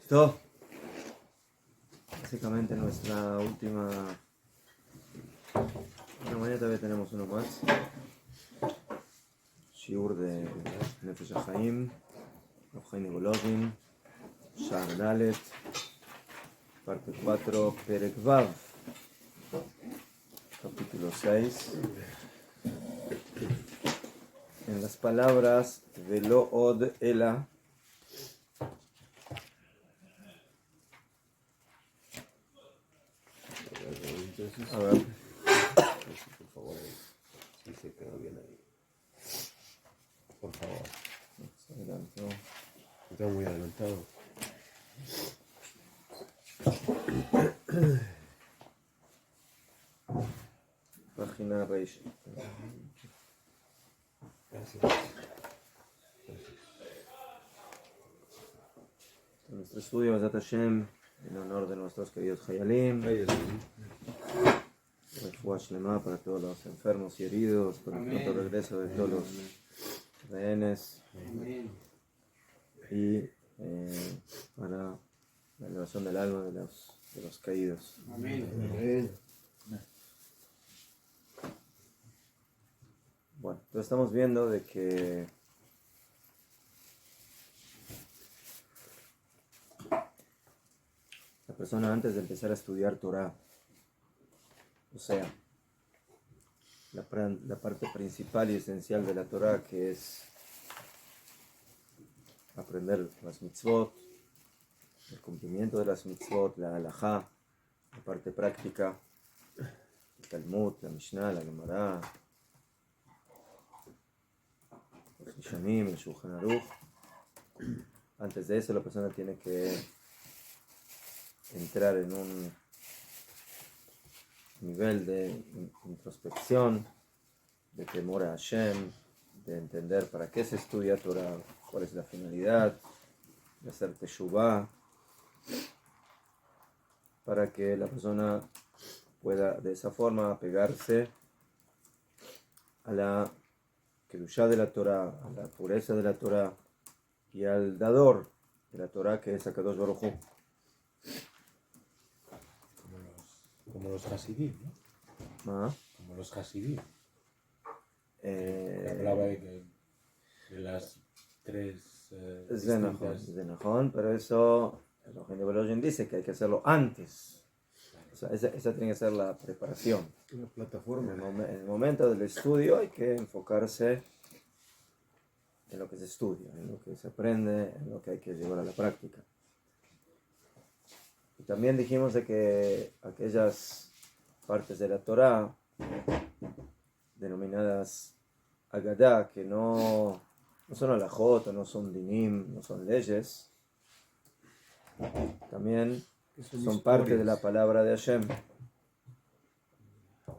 Todo. Básicamente nuestra última. Bueno, mañana todavía tenemos uno más. Shiur de Nefesh HaChaim, Avchaim Nevologim, Sha'ar Dalet, parte 4, Perek Vav, capítulo 6. En las palabras Velo Od Ela. A ver. Por favor, si se quedó bien ahí. Por favor. Adelante. Está muy adelantado. Página Reish. Gracias. Nuestro estudio Bezat Hashem, en honor de nuestros queridos Hayalim. Refuah Shlema para todos los enfermos y heridos, para el pronto regreso de todos los rehenes y para la elevación del alma de los caídos. Amén. Bueno, entonces estamos viendo de que la persona antes de empezar a estudiar Torah, o sea, la parte principal y esencial de la Torah, que es aprender las mitzvot, el cumplimiento de las mitzvot, la halajá, la parte práctica, el Talmud, la Mishnah, la Gemara, los Rishonim, el Shulchan Aruch. Antes de eso la persona tiene que entrar en un nivel de introspección, de temor a Hashem, de entender para qué se estudia Torah, cuál es la finalidad, de hacer teshuvah, para que la persona pueda de esa forma apegarse a la kedushá de la Torah, a la pureza de la Torah y al dador de la Torah, que es HaKadosh Baruj Hu. Como los Hasidim, ¿no? ¿Ah? Como los Hasidim. Hablaba de las tres Es distintas... de Najón, pero eso el Avchaim Nevologim dice que hay que hacerlo antes. O sea, esa tiene que ser la preparación. Una plataforma. En el momento del estudio hay que enfocarse en lo que se estudia, en lo que se aprende, en lo que hay que llevar a la práctica. Y también dijimos de que aquellas partes de la Torah denominadas Agadá, que no son alajot, no son dinim, no son leyes, también son parte de la palabra de Hashem.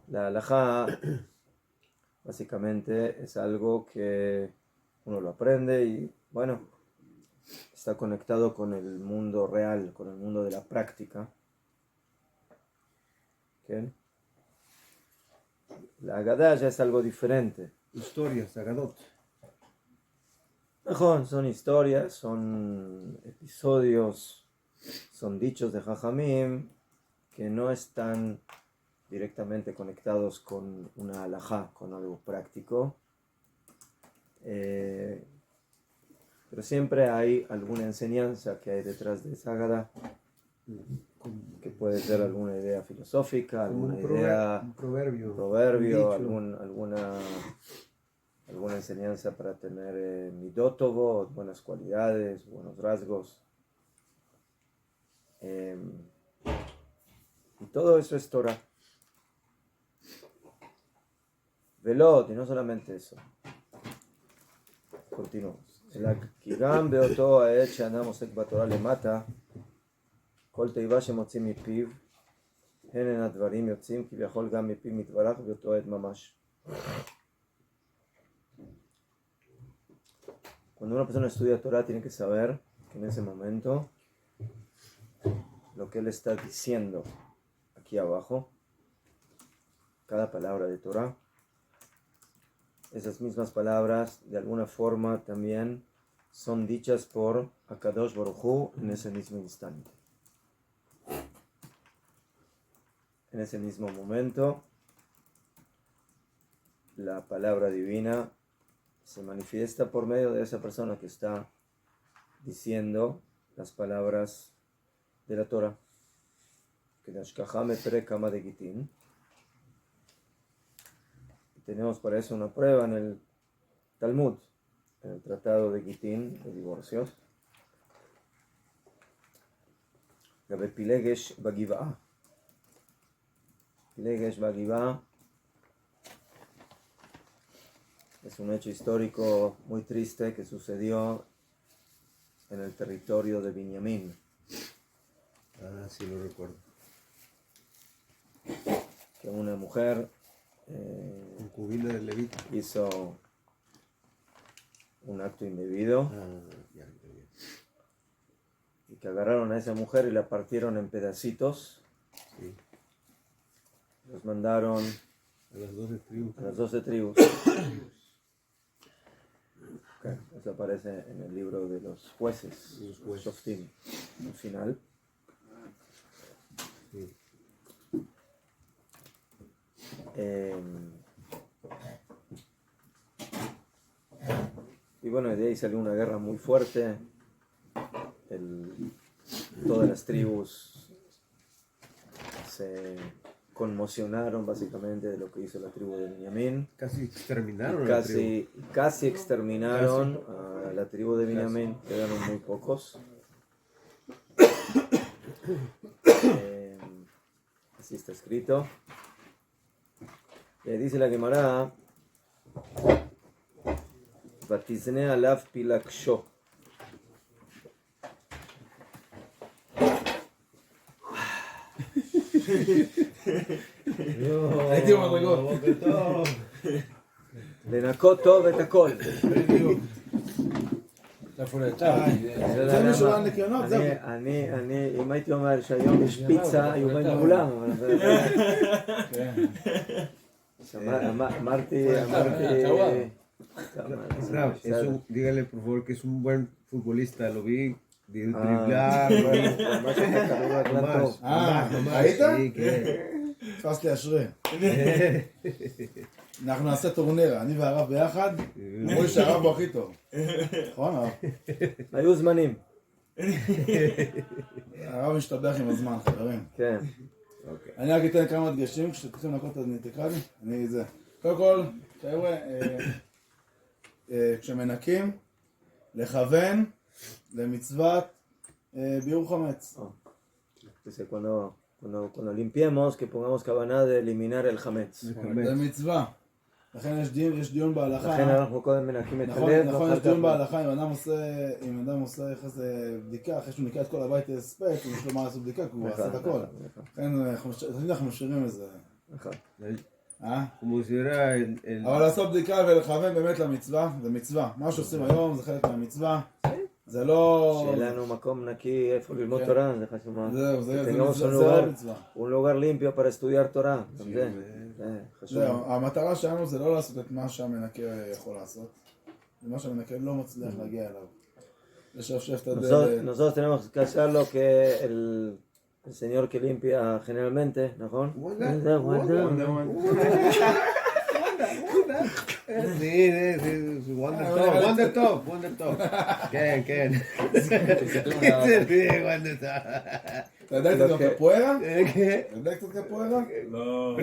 La alajá básicamente es algo que uno lo aprende y bueno, está conectado con el mundo real, con el mundo de la práctica. ¿Okay? La Agadá ya es algo diferente. Historias, Agadot. Mejor, son historias, son episodios, son dichos de Jajamim que no están directamente conectados con una halajá, con algo práctico. Pero siempre hay alguna enseñanza que hay detrás de esa Agadá, que puede ser alguna idea filosófica, alguna idea, un proverbio, alguna enseñanza para tener midot, buenas cualidades, buenos rasgos. Y todo eso es Torah. Velot, y no solamente eso. Continuamos. כי גם באותו העת שאדם עוסק בתורה למטה, כל תיבה שמוצאים מפיו, הן הדברים יוצאים כביכול גם מפיו מתברך באותו עת ממש. Cuando una persona estudia Torah tiene que saber que en ese momento lo que él está diciendo aquí abajo, cada palabra de Torah, esas mismas palabras de alguna forma también son dichas por a Kadosh Baruj Hu en ese mismo instante. En ese mismo momento, la palabra divina se manifiesta por medio de esa persona que está diciendo las palabras de la Torah. Que Nashkahame Prekama de Gitin. Tenemos para eso una prueba en el Talmud, en el Tratado de Gitin, de divorcios. Gabe Pilegesh Bagivah. Pilegesh Bagivah es un hecho histórico muy triste que sucedió en el territorio de Binyamin. Ah, sí lo recuerdo. Que una mujer Concubina del levita. hizo un acto indebido Ya. y que agarraron a esa mujer y la partieron en pedacitos. Sí. Los mandaron A las 12 tribus. a las 12 tribus. Okay. Eso aparece en el libro de los jueces, Los jueces. Shoftim, al final. Sí. Y bueno, de ahí salió una guerra muy fuerte. Todas las tribus se conmocionaron básicamente de lo que hizo la tribu de Binyamin. Casi exterminaron a la tribu. Casi exterminaron a la tribu de Binyamin, quedaron muy pocos. Así está escrito. Dice la Gemara, Batizne alav pilaksho. הייתי במדרגות. לנקות טוב את הכל. זה משולן לקיונות, זהו. אני, אם הייתי אומר שהיום יש פיצה, היו באים כולם. אמרתי... Eso, dígale por favor que es un buen futbolista, lo vi driblar, más. היית? Sí, que... תפסתי אשרי. אנחנו נעשה טורניר, אני והרב ביחד, אמרו לי שהרב הוא הכי טוב. נכון הרב? היו זמנים. הרב משתבח עם הזמן, חברים. כן. אני רק אתן כמה דגשים, כשתתחילים לנקות אז תקרא לי, אני זה. קודם כל, חבר'ה, כשמנקים, לכוון למצוות ביעור חמץ. Dice, cuando limpiemos, que pongamos cabana de eliminar el hametz. זה מצווה. לכן יש דיון בהלכה. לכן אנחנו קודם מנקים את נכון, הלב. נכון, יש דיון בהלכה, אם אדם עושה איזה בדיקה, אחרי שהוא ניקה את כל הבית הספק, אם יש לו מה לעשות בדיקה, כי הוא עשה את הכל. לכן אנחנו משאירים את זה. נכון. Como si era el... אבל לעשות בדיקה ולכוון באמת למצווה, זה מצווה. מה שעושים היום זה חלק מהמצווה. זה לא... שיהיה לנו מקום נקי איפה ללמוד תורה, זה חשוב מאוד. זהו, זה המצווה. Un lugar limpio para estudiar Torah. זה חשוב. זהו, המטרה שלנו זה לא לעשות את מה שהמנקה יכול לעשות. זה מה שהמנקה לא מצליח להגיע אליו. לשפשף את הדלת. Nosotros tenemos que hacer lo que el señor que limpia generalmente, ¿no? Sí, Wonder Top. ¿Quién? Wonder Top. ¿Te da que pueda? ¿Qué? ¿Te da que pueda? No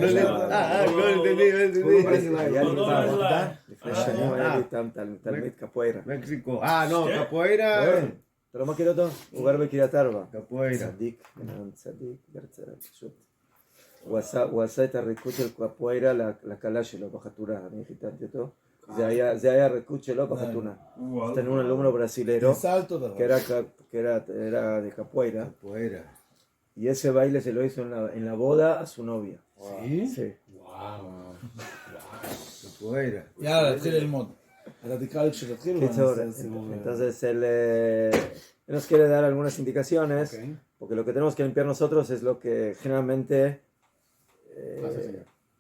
entendí. לפני שנים היה לי תלמיד קפוארה. México. No, capoeira. אתה לא מכיר אותו? הוא גר בקריית ארבע. Capoeira. צדיק, פשוט. הוא עשה את הריקוד של קפוארה לכלה שלו בחתונה, אני חיתנתי אותו. זה היה הריקוד שלו בחתונה. tenía un alumno brasilero que era de capoeira. Y ese baile se lo hizo en la boda a su novia. ¿Sí? Sí. Capoeira. יאללה, להתחיל ללמוד. אתה תקרא לי כשתתחילו. Entonces él nos quiere dar algunas indicaciones, porque lo que tenemos que limpiar nosotros es lo que generalmente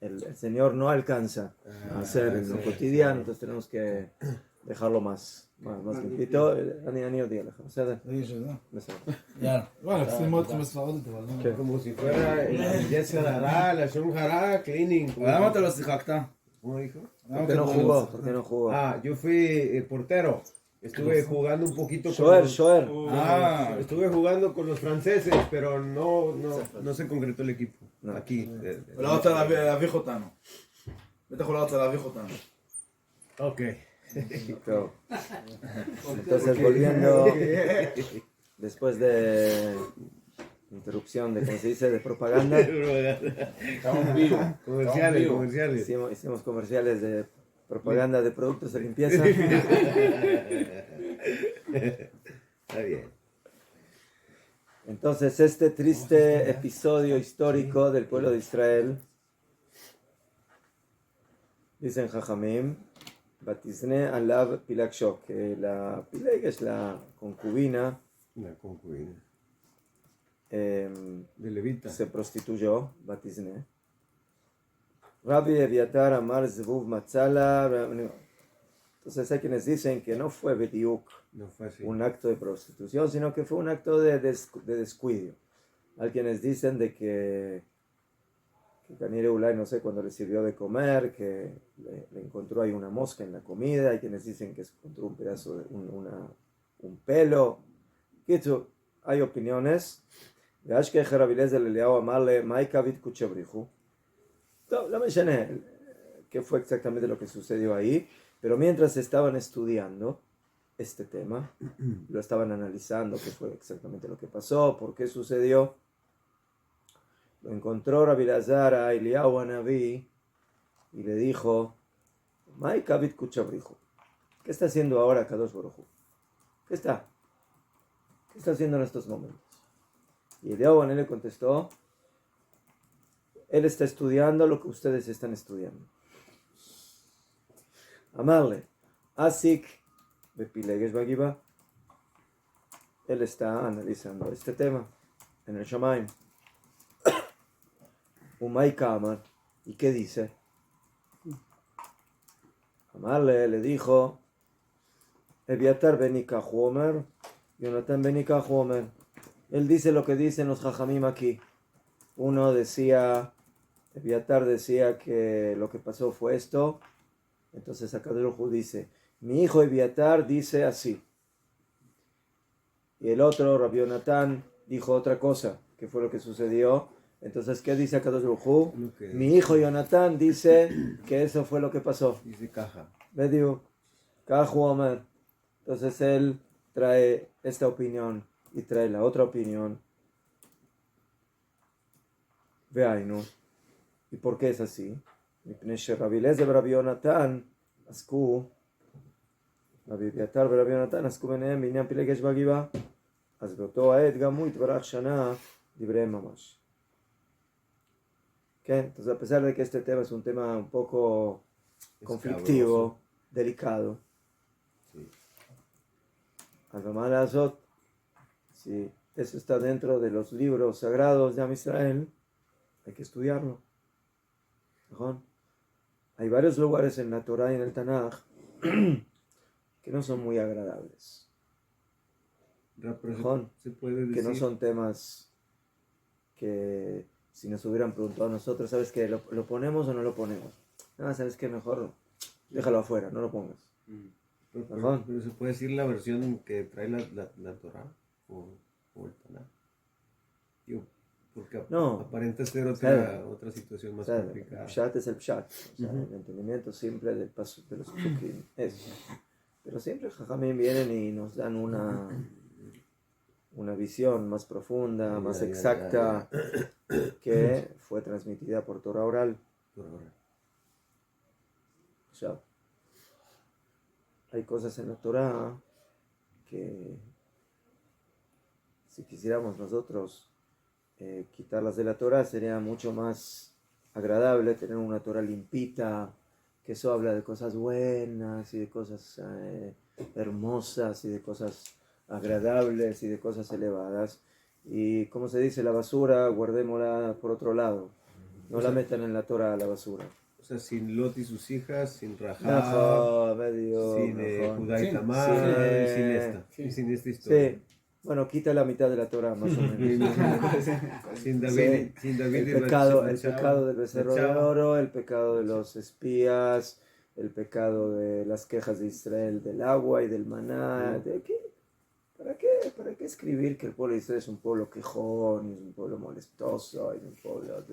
el Señor no alcanza a hacer en lo cotidiano, entonces tenemos que dejarlo más más limpito, אני אודיע לך, בסדר? תגיד שזה. בסדר. יאללה. וואלה, שים מאוד בספרדית, אבל לא. Como si fuera el Yetzer Hara, la Shon Hara, cleaning. למה אתה לא שיחקת? ¿Cómo dijo? ¿Por qué no jugó? ¿Por qué no jugó? Ah, yo fui portero. Estuve jugando un poquito Shoer. estuve jugando con los franceses, pero no se concretó el equipo. No. Aquí. הוא לא rota להביך אותנו. בטח הוא לא רצה להביך אותנו. Ok. Claro. Entonces, volviendo, después de interrupción de, ¿cómo se dice?, de propaganda, Estamos vivos. Comerciales. hicimos comerciales de propaganda de productos de limpieza. Está bien. Entonces, este triste episodio histórico del pueblo de Israel, dicen Jajamim, Batizne Alav Pilakshok, que la Pileg es la concubina, La concubina. de Levita. se prostituyó, Batizne. Rabbi Eviatar Amar Zvuv Matzala. Entonces hay quienes dicen que no fue Bediuk No fue así. un acto de prostitución, sino que fue un acto de descuido. Hay quienes dicen de que Daniel Ulay, no sé, cuando le sirvió de comer, que le encontró ahí una mosca en la comida. Hay quienes dicen que se encontró un pedazo de un pelo. Hay opiniones. No me llené qué fue exactamente lo que sucedió ahí, pero mientras estaban estudiando este tema, lo estaban analizando, qué fue exactamente lo que pasó, por qué sucedió, lo encontró Rabbi Elazar a Eliyahu Hanaví y le dijo: "Mai kavit kuchabrihu". ¿Qué está haciendo ahora Kadosh Baruj Hu? ¿Qué está haciendo en estos momentos? Y Eliyahu Hanaví le contestó: él está estudiando lo que ustedes están estudiando. Amarle, Asik Bepileges Bagiba, él está analizando este tema en el Shamaim. Umay Kamar, ¿y qué dice? Amarle le dijo: Eviatar Benika Homer, Jonathan Benika Homer. Él dice lo que dicen los Jajamim aquí. Uno decía, Eviatar decía que lo que pasó fue esto. Entonces Akadosh dice: mi hijo Eviatar dice así. Y el otro, Rabbi Jonathan, dijo otra cosa, que fue lo que sucedió. Entonces, ¿qué dice Akadosh Hu? Mi hijo Jonathan dice que eso fue lo que pasó. Dice caja. Medio Kahu Omer. Entonces él trae esta opinión y trae la otra opinión. Veainu. ¿Y por qué es así? Rabbi Eliezer Rabbi Jonathan עסקו, רבי אביתר ורבי יונתן עסקו ביניהם בעניין פילגש בגבעה, אז באותו העת גם הוא התברך שנה דבריהם ממש. ¿Okay? Entonces, a pesar de que este tema es un tema un poco conflictivo, delicado, Además de Azot, si eso está dentro de los libros sagrados de Am Israel, hay que estudiarlo. ¿No? Hay varios lugares en la Torah y en el Tanaj que no son muy agradables. Se puede decir que no son temas que si nos hubieran preguntado a nosotros, ¿sabes qué? ¿Lo ponemos o no lo ponemos? No, ¿sabes qué? Mejor déjalo afuera, no lo pongas. Pero se puede decir la versión que trae la Torah o el Tanaj. Porque no, aparenta ser otra situación más complicada. El pshat es el pshat, o sea, el entendimiento simple del paso de los psukim. Pero siempre Jajamim vienen y nos dan una visión más profunda, más exacta, que fue transmitida por Torah oral. O sea, hay cosas en la Torah que si quisiéramos nosotros quitarlas de la Torah sería mucho más agradable tener una Torah limpita, que eso habla de cosas buenas y de cosas hermosas y de cosas agradables y de cosas elevadas. Y como se dice, la basura guardémosla por otro lado, no la metan en la Torah a la basura. sea, sin Lot y sus hijas, sin Rahab, Najón, medio, sin Najón. Judá y Sí, Tamar, sí. y sin esta. Sí. Y sin esta historia. Sí, bueno, quita la mitad de la Torah, más o menos. Sin David, Sí. sin David El y pecado Bathsheba, del becerro de Bathsheba. oro, el pecado de los espías, el pecado de las quejas de Israel del agua y del maná. ¿De qué? ¿Para qué? ¿Para qué escribir que el pueblo de Israel es un pueblo quejón, y es un pueblo molestoso, y es un pueblo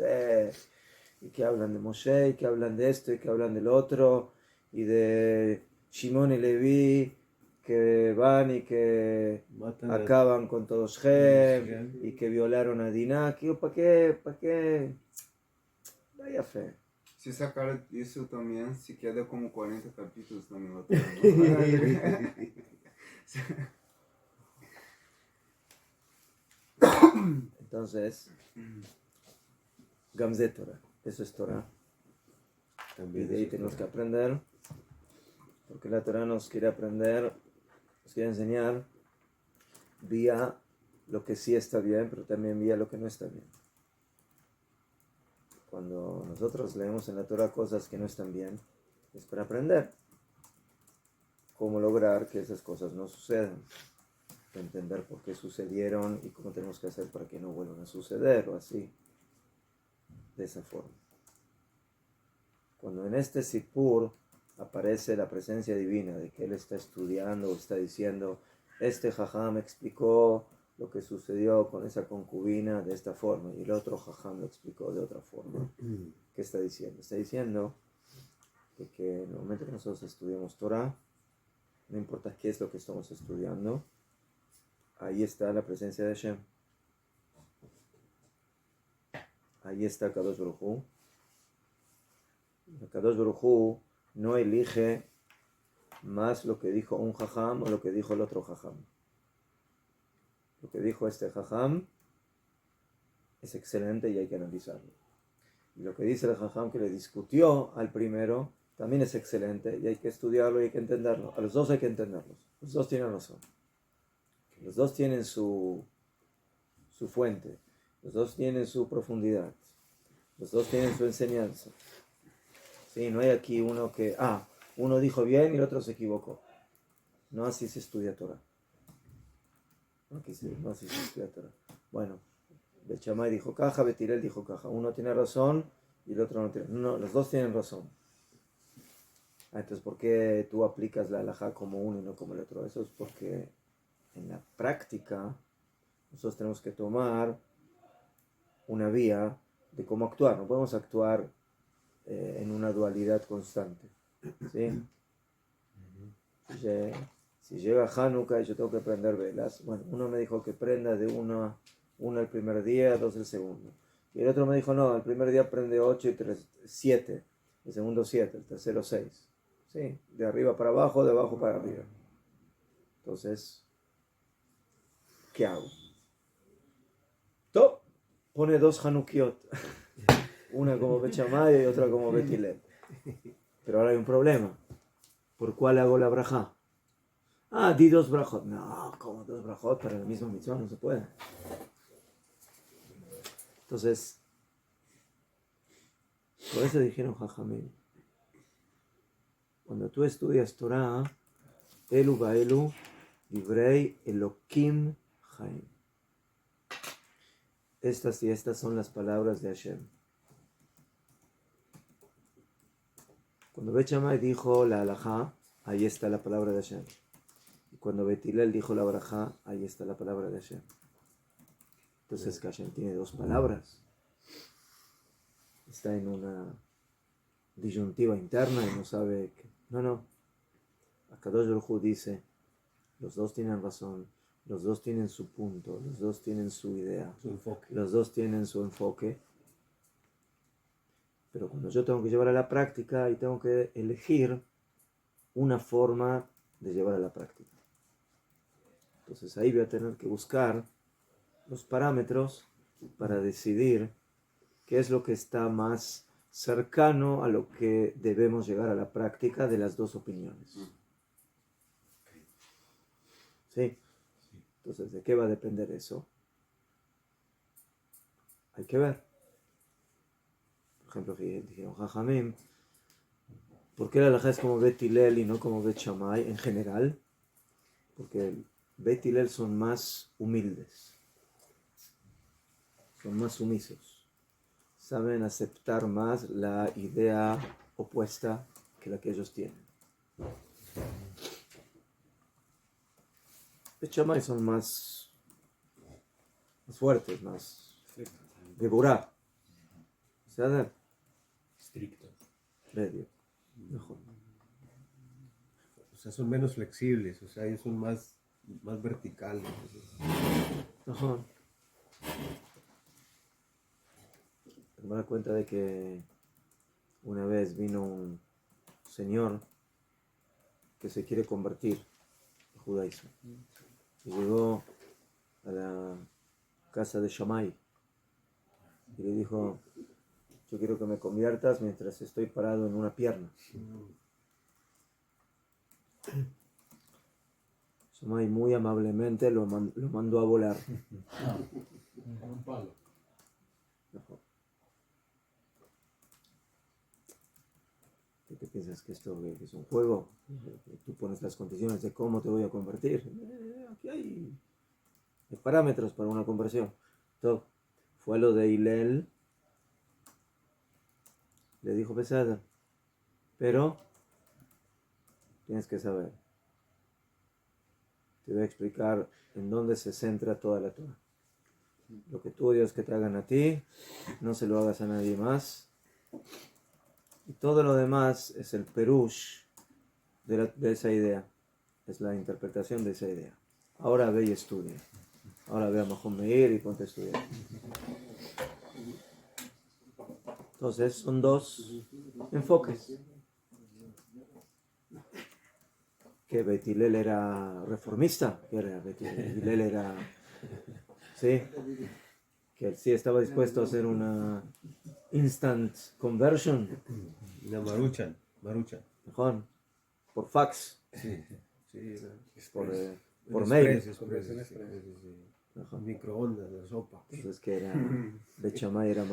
y que hablan de Moshe, y que hablan de esto, y que hablan del otro, y de Shimon y Leví, que van y que Matan a acaban con todos Shem, y que violaron a Dinah? ¿Para qué? ¿Para qué? Vaya fe. Si sacar eso también, si queda como 40 capítulos también lo tengo. Entonces, Gamze Torah, eso es Torah. Y También de ahí eso tenemos es que Torah. aprender, porque la Torah nos quiere aprender, nos quiere enseñar vía lo que sí está bien, pero también vía lo que no está bien. Cuando nosotros leemos en la Torah cosas que no están bien, es para aprender cómo lograr que esas cosas no sucedan, entender por qué sucedieron y cómo tenemos que hacer para que no vuelvan a suceder o así, de esa forma. Cuando en este Sipur aparece la presencia divina de que él está estudiando o está diciendo, este jajam explicó lo que sucedió con esa concubina de esta forma y el otro jajam lo explicó de otra forma. ¿Qué está diciendo? Está diciendo que en el momento que nosotros estudiamos Torah, no importa qué es lo que estamos estudiando, ahí está la presencia de Hashem. Ahí está Kadosh Baruj Hu. Kadosh Baruj Hu no elige más lo que dijo un jajam o lo que dijo el otro jajam. Lo que dijo este jajam es excelente y hay que analizarlo. Y lo que dice el jajam que le discutió al primero también es excelente y hay que estudiarlo y hay que entenderlo. A los dos hay que entenderlos. Los dos tienen razón. Los dos tienen su fuente. Los dos tienen su profundidad. Los dos tienen su enseñanza. Sí, no hay aquí uno que, uno dijo bien y el otro se equivocó. No así se estudia Torah. No así se estudia Torah. Bueno, Bet Shammai dijo caja, Bet Hillel dijo caja. Uno tiene razón y el otro no tiene. No, los dos tienen razón. Entonces, ¿por qué tú aplicas la halajá como uno y no como el otro? Eso es porque en la práctica nosotros tenemos que tomar una vía de cómo actuar. No podemos actuar en una dualidad constante. ¿Sí? Si llega Hanukkah y yo tengo que prender velas, bueno, uno me dijo que prenda de una el primer día, 2 el segundo. Y el otro me dijo, no, el primer día prende 8 y 3, 7, el segundo 7, el tercero 6. ¿Sí? De arriba para abajo, de abajo para arriba. Entonces, ¿qué hago? Top, pone 2 Hanukiot. Una como Bet Shammai y otra como Bet Hillel. Pero ahora hay un problema. ¿Por cuál hago la brajá? Di 2 brajot. No, como 2 brajot para la misma mitzvah no se puede. Entonces, por eso dijeron Jajamim, cuando tú estudias Torah, Elu Baelu, Divrei Elokim Chaim. Estas y estas son las palabras de Hashem. Cuando Bet Shammai dijo la halajá, ahí está la palabra de Hashem. Y cuando Bet Hillel dijo la brajá, ahí está la palabra de Hashem. Entonces Hashem tiene 2 palabras. Está en una disyuntiva interna y no sabe que... No. Akadosh Baruj Hu dice, los dos tienen razón, los dos tienen su punto, los dos tienen su idea, Su enfoque. los dos tienen su enfoque. Pero cuando yo tengo que llevar a la práctica y tengo que elegir una forma de llevar a la práctica. Entonces ahí voy a tener que buscar los parámetros para decidir qué es lo que está más cercano a lo que debemos llegar a la práctica de las 2 opiniones. ¿Sí? Entonces, ¿de qué va a depender eso? Hay que ver. Por ejemplo, dijeron Jajamim, ¿Por qué la halajá es como Bet Hillel y no como Bet Shammai en general? Porque Bet Hillel son más humildes, son más sumisos, saben aceptar más la idea opuesta que la que ellos tienen. Bet Shammai son más fuertes, más geburá. ¿Sabes? Estricto. Medio. Mejor. O sea, son menos flexibles, o sea, ellos son más verticales. Mejor. Me da cuenta de que una vez vino un señor que se quiere convertir al judaísmo. Y llegó a la casa de Shammai y le dijo: yo quiero que me conviertas mientras estoy parado en una pierna. Shammai muy amablemente lo mandó a volar. Un palo. ¿Qué piensas que esto que es un juego? Tú pones las condiciones de cómo te voy a convertir. Aquí hay parámetros para una conversión. Entonces, fue lo de Hillel. Le dijo pesada, pero tienes que saber. Te voy a explicar en dónde se centra toda la Torah. Lo que tú odias que te hagan a ti, no se lo hagas a nadie más. Y todo lo demás es el perush de esa idea. Es la interpretación de esa idea. Ahora ve y estudia. Ahora ve a Mahom Meir y ponte a estudiar. Entonces son dos enfoques. Que Bet Hillel era reformista, que era Bet Hillel era, sí, que él sí estaba dispuesto a hacer una instant conversion, Una maruchan. mejor, por fax, Sí, sí, por mail. Express. Mejor. Microondas, la sopa. Entonces que era, Bet Shammai era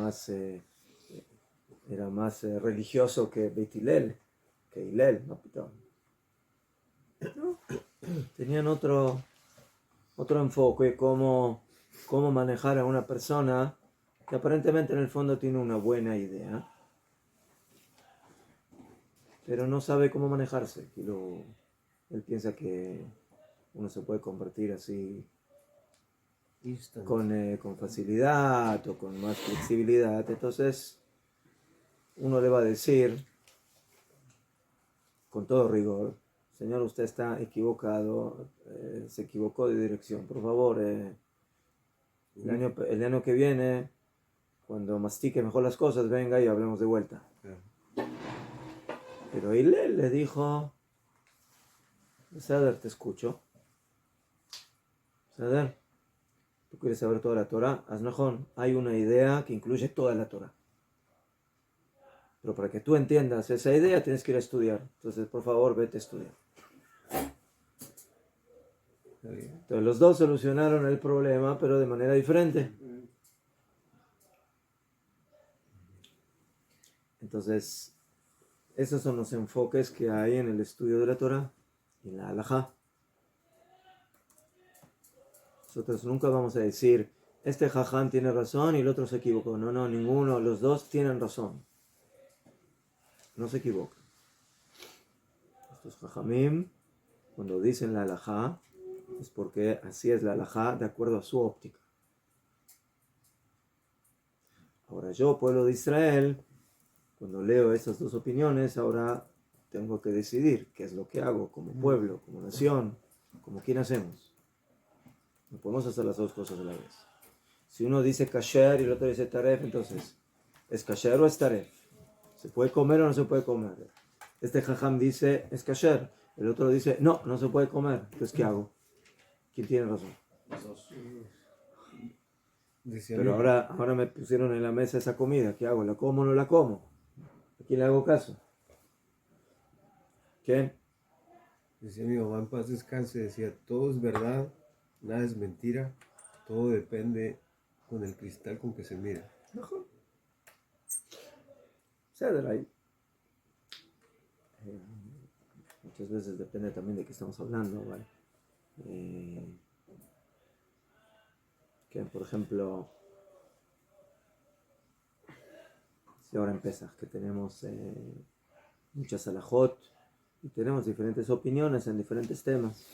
más religioso que Bet Hillel, que Hillel, no, tenían otro enfoque, cómo manejar a una persona que aparentemente en el fondo tiene una buena idea, pero no sabe cómo manejarse. Él piensa que uno se puede convertir así con facilidad o con más flexibilidad. Entonces uno le va a decir con todo rigor: señor, usted está equivocado, se equivocó de dirección. Por favor, el año que viene, cuando mastique mejor las cosas, venga y hablemos de vuelta. Pero Hillel le dijo: Sader, te escucho. Sader, tú quieres saber toda la Torah. Aznajón, hay una idea que incluye toda la Torah. Pero para que tú entiendas esa idea, tienes que ir a estudiar. Entonces, por favor, vete a estudiar. Entonces, los dos solucionaron el problema, pero de manera diferente. Entonces, esos son los enfoques que hay en el estudio de la Torah y en la halajá. Nosotros nunca vamos a decir: este jajam tiene razón y el otro se equivocó. No, ninguno, los dos tienen razón. No se equivocan. Estos jajamim, cuando dicen la halajá, es porque así es la halajá de acuerdo a su óptica. Ahora yo, pueblo de Israel, cuando leo esas dos opiniones, ahora tengo que decidir qué es lo que hago como pueblo, como nación, como quién hacemos. No podemos hacer las dos cosas a la vez. Si uno dice kasher y el otro dice taref, entonces, ¿es kasher o es taref? ¿Se puede comer o no se puede comer? Este jajam dice, es kasher. El otro dice, no se puede comer. Entonces, ¿qué hago? ¿Quién tiene razón? Los dos. Pero ahora me pusieron en la mesa esa comida. ¿Qué hago? ¿La como o no la como? ¿A quién le hago caso? ¿Quién? Decía mi mamá en paz descanse, decía, todo es verdad, nada es mentira, todo depende con el cristal con que se mira. Ceder ahí. muchas veces depende también de qué estamos hablando, ¿vale? Que por ejemplo, si ahora en Pesaj que tenemos muchas alajot y tenemos diferentes opiniones en diferentes temas.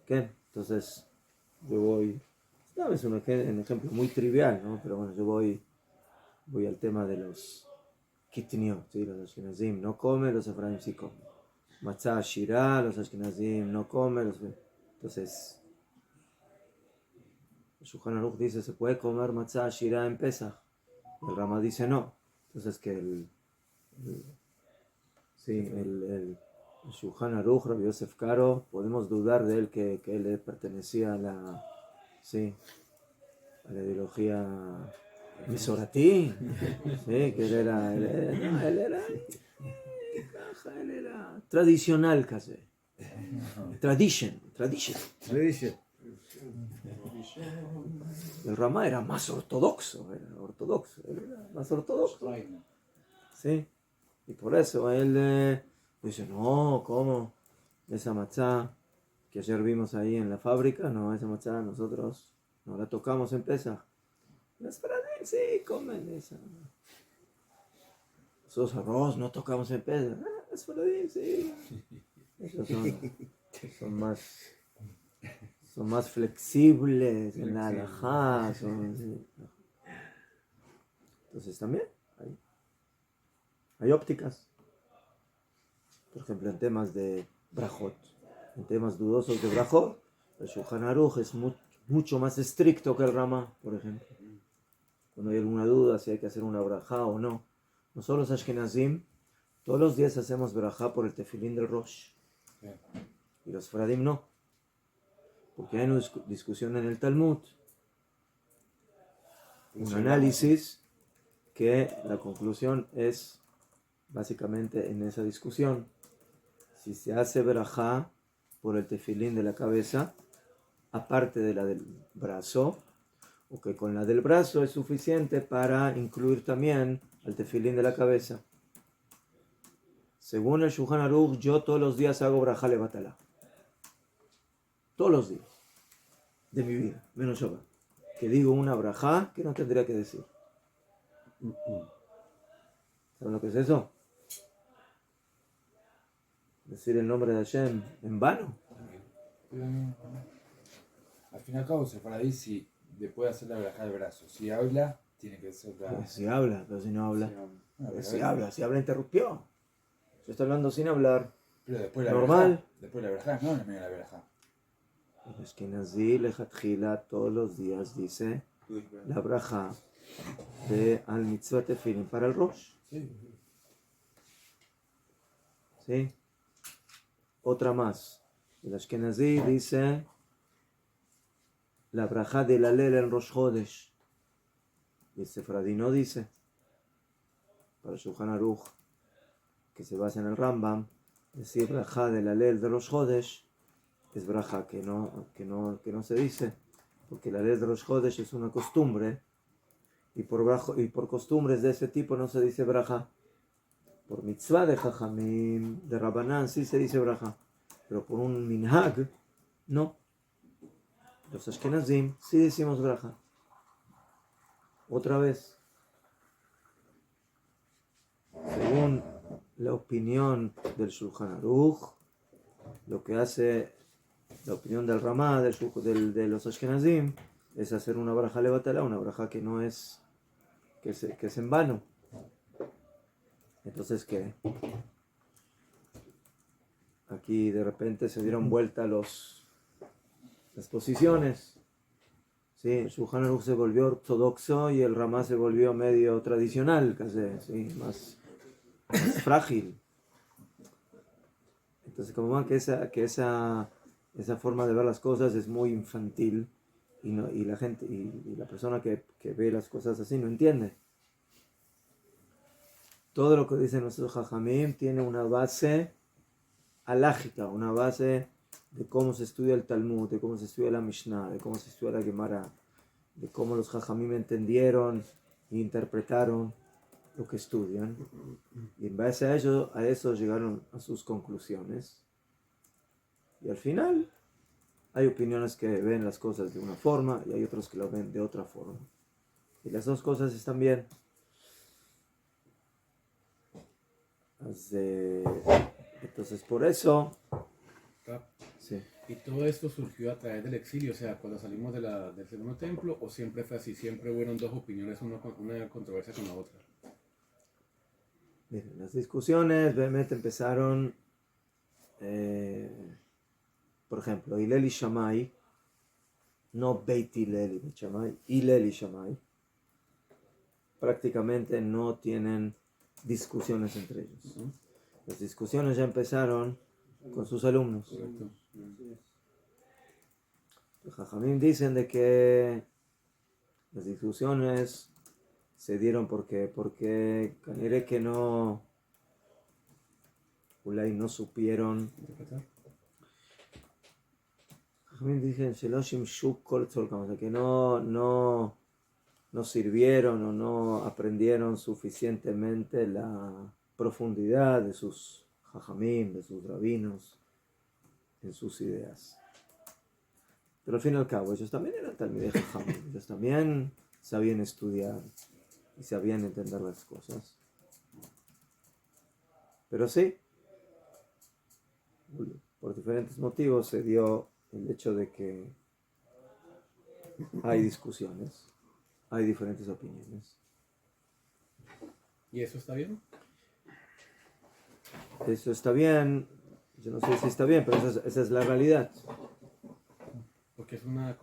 ¿Qué? Entonces, yo voy, es un ejemplo muy trivial, ¿no? Pero bueno, yo voy al tema de los kitniot, ¿sí? Los ashkenazim no comen, los efraim sí comen. Matzah shirah, los ashkenazim no comen, entonces el Shulchan Aruch dice se puede comer matzah shirah en Pesach, el Rama dice no. Entonces que el Shulchan Aruch, Rabbi Yosef Karo, podemos dudar de él que él pertenecía a la ideología Misorati, sí, que él era tradicional casi. Tradition. El Rama era más ortodoxo, era más ortodoxo. Sí, y por eso él dice, no, ¿cómo? Esa matzá que ayer vimos ahí en la fábrica, no, esa matzá nosotros no la tocamos en Pesaj. Las Faradim sí comen esa. Esos arroz no tocamos en Pesaj. Las Faradim sí. Ellos son más flexibles en la halajá. Entonces también hay ópticas. Por ejemplo, en temas de brajot, en temas dudosos de brajot, el Shulchan Aruch es mucho más estricto que el Rama, por ejemplo. Cuando hay alguna duda si hay que hacer una brajá o no. Nosotros los ashkenazim todos los días hacemos brajá por el tefilín del Rosh. Y los faradim no. Porque hay una discusión en el Talmud. Un análisis que la conclusión es básicamente en esa discusión. Si se hace brajá por el tefilín de la cabeza, aparte de la del brazo, o que con la del brazo es suficiente para incluir también al tefilín de la cabeza. Según el Shulchan Aruch, yo todos los días hago brajá levatalá. Todos los días de mi vida, menos Shabbat. Que digo una brajá que no tendría que decir. ¿Saben lo que es eso? Decir el nombre de Hashem en vano. Al fin y al cabo, se para ahí si le puede hacer la brajá del brazo. Si habla, tiene que ser la... Si habla, pero si no habla. Si habla interrumpió. Yo estoy hablando sin hablar. Pero después la normal. Brajá, después la brajá, no en el medio de la brajá. El Ashkenazi lejatjila todos los días dice la brajá de al mitzvah tefilin para el Rosh. ¿Sí? Otra más. El Ashkenazi dice la brajá del alel en Rosh Chodesh. Y el Sefardí no dice. Para Shulchan Aruch, que se basa en el Rambam, decir brajá del alel de Rosh Chodesh es brajá que no se dice, porque el alel de Rosh Chodesh es una costumbre, y por costumbres de ese tipo no se dice brajá. Por mitzvah de Jajamim, de Rabbanán, sí se dice brajá, pero por un minhag, no. Los Ashkenazim sí decimos brajá. Otra vez, según la opinión del Shulchan Aruch, lo que hace la opinión del Ramá, de los Ashkenazim, es hacer una brajá levatalá, una brajá que no es, que es en vano. Entonces, ¿qué? Aquí de repente se dieron vuelta las posiciones. Sí, el Shulchan Aruch se volvió ortodoxo y el Ramá se volvió medio tradicional, casi, sí, más frágil. Entonces, como ven que esa forma de ver las cosas es muy infantil y la gente y la persona que ve las cosas así no entiende. Todo lo que dicen nuestros Jajamim tiene una base halágica, una base de cómo se estudia el Talmud, de cómo se estudia la Mishnah, de cómo se estudia la Gemara, de cómo los Jajamim entendieron e interpretaron lo que estudian, y en base a eso llegaron a sus conclusiones. Y al final hay opiniones que ven las cosas de una forma y hay otros que lo ven de otra forma. Y las dos cosas están bien. Entonces por eso... Sí. ¿Y todo esto surgió a través del exilio? O sea, cuando salimos del segundo templo, ¿o siempre fue así? ¿Siempre hubo dos opiniones, una controversia con la otra? Miren, las discusiones realmente empezaron, por ejemplo, Hillel y Shammai, no Beit Hillel y Shammai, Hillel y Shammai, prácticamente no tienen discusiones entre ellos. Las discusiones ya empezaron con sus alumnos. Correcto. Los Jajamim dicen de que las discusiones se dieron porque Caniré que no Ulay no supieron. Jajamim dicen Sheloshim Shuk Kol Tzolkam, o sea que no sirvieron o no aprendieron suficientemente la profundidad de sus Jajamim, de sus rabinos, en sus ideas. Pero al fin y al cabo, ellos también eran talmidei Jajamim, ellos también sabían estudiar y sabían entender las cosas. Pero sí, por diferentes motivos se dio el hecho de que hay discusiones, hay diferentes opiniones. ¿Y eso está bien? Eso está bien, yo no sé si está bien, pero esa es la realidad. Porque es una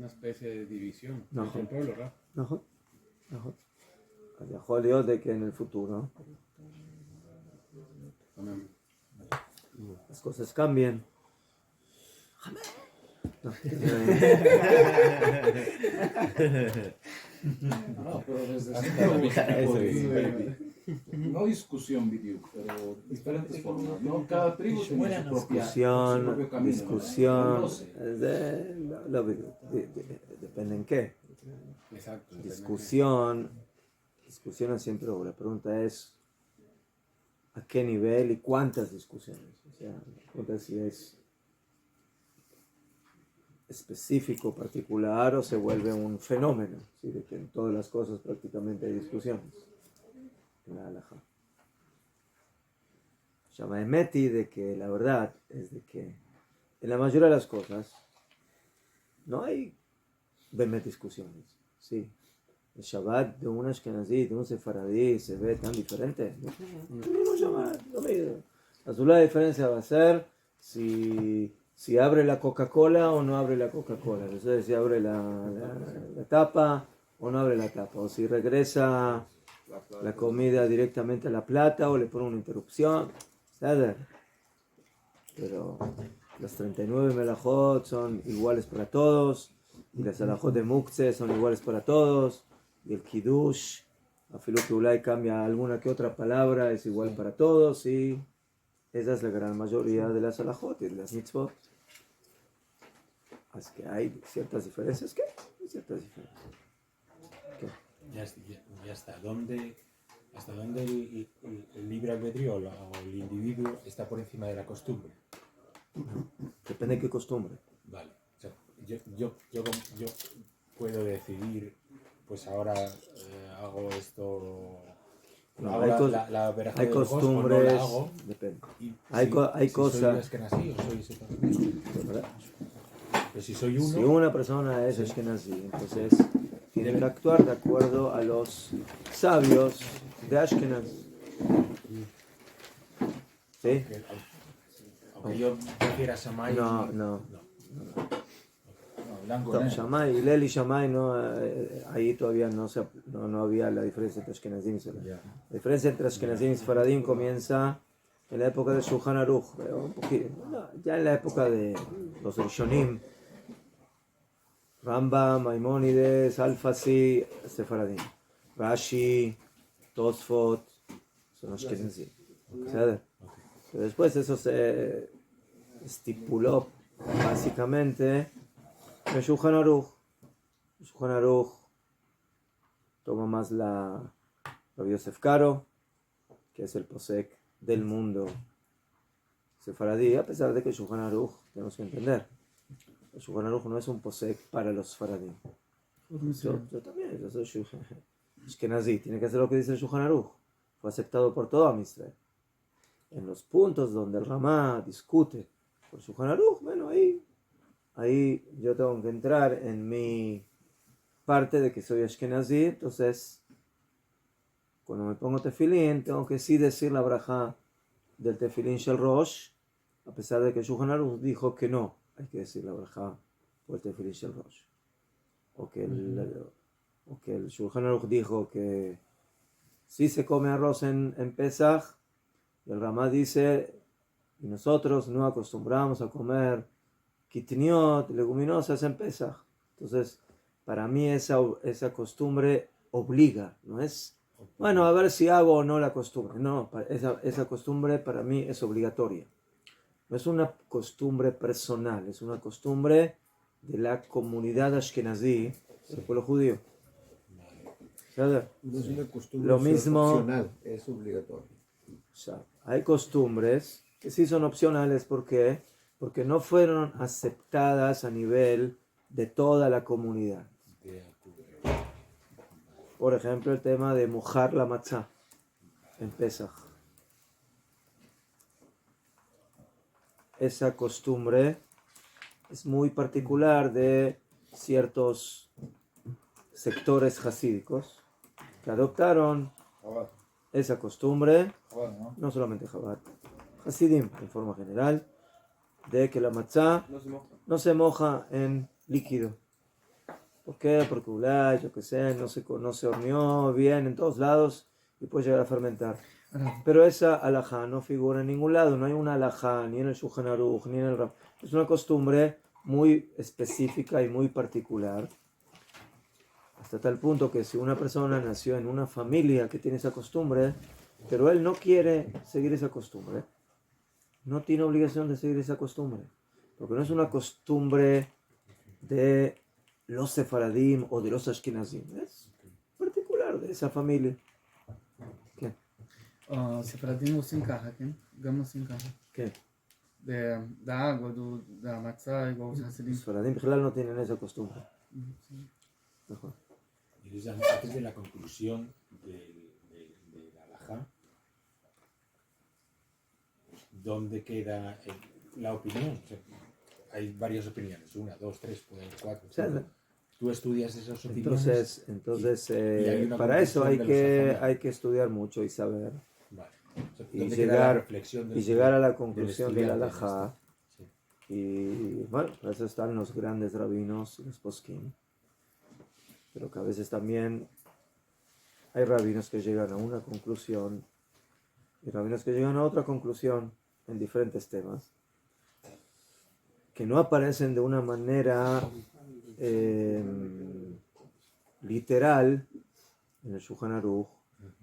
especie de división No. entre el pueblo, ¿verdad? Ajá. יכול להיות de que en el futuro Amén. las cosas cambien. No. No, pero desde Eso siempre no discusión, pero diferentes formas, ¿no? Cada tribu tenía su propio camino. Discusión, No sé. depende en qué. Exacto. Discusión siempre, la pregunta es a qué nivel y cuántas discusiones. O sea, la pregunta es si es específico, particular, o se vuelve un fenómeno, ¿sí? De que en todas las cosas prácticamente hay discusiones en la halajá. Llama Emeti de que la verdad es de que en la mayoría de las cosas no hay bemet discusiones, ¿sí? El Shabbat de un Ashkenazí, de un Sefaradí se ve tan diferente. No Shabbat, lo mismo. La sola diferencia va a ser si abre la Coca-Cola o no abre la Coca-Cola. Entonces, si abre la tapa o no abre la tapa. O si regresa la comida directamente a la plata o le pone una interrupción. ¿Sabes? Pero las 39 melajot son iguales para todos. Y las alajot de Muktzeh son iguales para todos. Y el Kiddush, a filo que Ulay cambia alguna que otra palabra, es igual para todos. Y esa es la gran mayoría de las alajot y de las mitzvot. Así que hay ciertas diferencias. ¿Qué? Hay ciertas diferencias. ¿Y hasta dónde el libre albedrío o el individuo está por encima de la costumbre? Depende de qué costumbre. Vale. O sea, yo puedo decidir, pues ahora hago esto. No, hago la verajá hay del Gos, o costumbres, no la hago. depende. Y Hay si cosas. soy askenazí o soy separatista. ¿Verdad? Pero si soy uno. Si una persona es Ashkenazí, entonces tiene que actuar de acuerdo a los sabios de Ashkenaz. ¿Sí? Aunque yo prefiera Shammai. No. Blanco, ¿eh? Shammai, Hillel y Shammai, no, ahí todavía no había la diferencia entre Ashkenazim y Sefaradim. La diferencia entre Ashkenazim y Sefaradim comienza en la época de Shulchan Aruch, pero un poquito, ya en la época de los Rishonim, Rambam, Maimónides, Alfasi, Sefaradim, Rashi, Tosfot, son Ashkenazim. ¿Sabes? Pero después eso se estipuló básicamente en Shulchan Aruch. Shulchan Aruch toma más la Rabbi Yosef Karo, que es el posek del mundo sefaradí, a pesar de que el Shulchan Aruch, tenemos que entender, el Shulchan Aruch no es un posek para los sefaradí. Yo también, yo soy Ashkenazí, tiene que hacer lo que dice el Shulchan Aruch. Fue aceptado por todo Israel. En los puntos donde el Ramá discute por Shulchan Aruch, bueno, ahí yo tengo que entrar en mi parte de que soy Ashkenazí, entonces cuando me pongo tefilín, tengo que sí decir la braja del tefilín shel Rosh, a pesar de que Shulchan Aruch dijo que no, hay que decir la braja por el tefilín shel Rosh. O que el Shulchan Aruch dijo que sí se come arroz en Pesach, y el Ramá dice, y nosotros no acostumbramos a comer kitniot, leguminosas en Pesach. Entonces, para mí esa costumbre obliga, no es, bueno, a ver si hago o no la costumbre. No, esa costumbre para mí es obligatoria. No es una costumbre personal, es una costumbre de la comunidad ashkenazí, del pueblo judío. ¿Sabes? No es una costumbre Lo mismo, opcional, es obligatorio. o sea, hay costumbres que sí son opcionales, ¿por qué? Porque no fueron aceptadas a nivel de toda la comunidad. Por ejemplo, el tema de mojar la matzá en Pesach. Esa costumbre es muy particular de ciertos sectores hasídicos que adoptaron Chabad. esa costumbre, Chabad, ¿no? no solamente Chabad, Hasidim en forma general, de que la matzá no se moja en líquido. ¿Por qué? Porque yo qué sé, no se horneó bien en todos lados y puede llegar a fermentar. Pero esa alajá no figura en ningún lado, no hay una alajá ni en el Shulchan Aruch ni en el Rab. Es una costumbre muy específica y muy particular. Hasta tal punto que si una persona nació en una familia que tiene esa costumbre, pero él no quiere seguir esa costumbre, no tiene obligación de seguir esa costumbre, porque no es una costumbre de los sefaradim o de los ashkenazim, es particular de esa familia. ¿Qué? ספרדים עושים ככה, כן? גם עושים ככה. ¿Qué? דאג, או דאמצה, או חסידים. Los sefaradim בכלל no tienen esa costumbre. Mejor. Y entonces, antes de la conclusión de la halajá, ¿dónde queda la opinión? O sea, hay varias opiniones, 1, 2, 3, 4, 5. Tú estudias esas opiniones. Entonces y hay una para eso conclusión de los hay que estudiar mucho y saber. Vale. O sea, Y ¿dónde queda la llegar, reflexión del y llegar a la del conclusión de la estudiante en halajá. esto? Sí. Y bueno, para eso están los grandes rabinos y los poskim. Pero que a veces también hay rabinos que llegan a una conclusión y rabinos que llegan a otra conclusión en diferentes temas, que no aparecen de una manera literal en el Shulchan Aruch,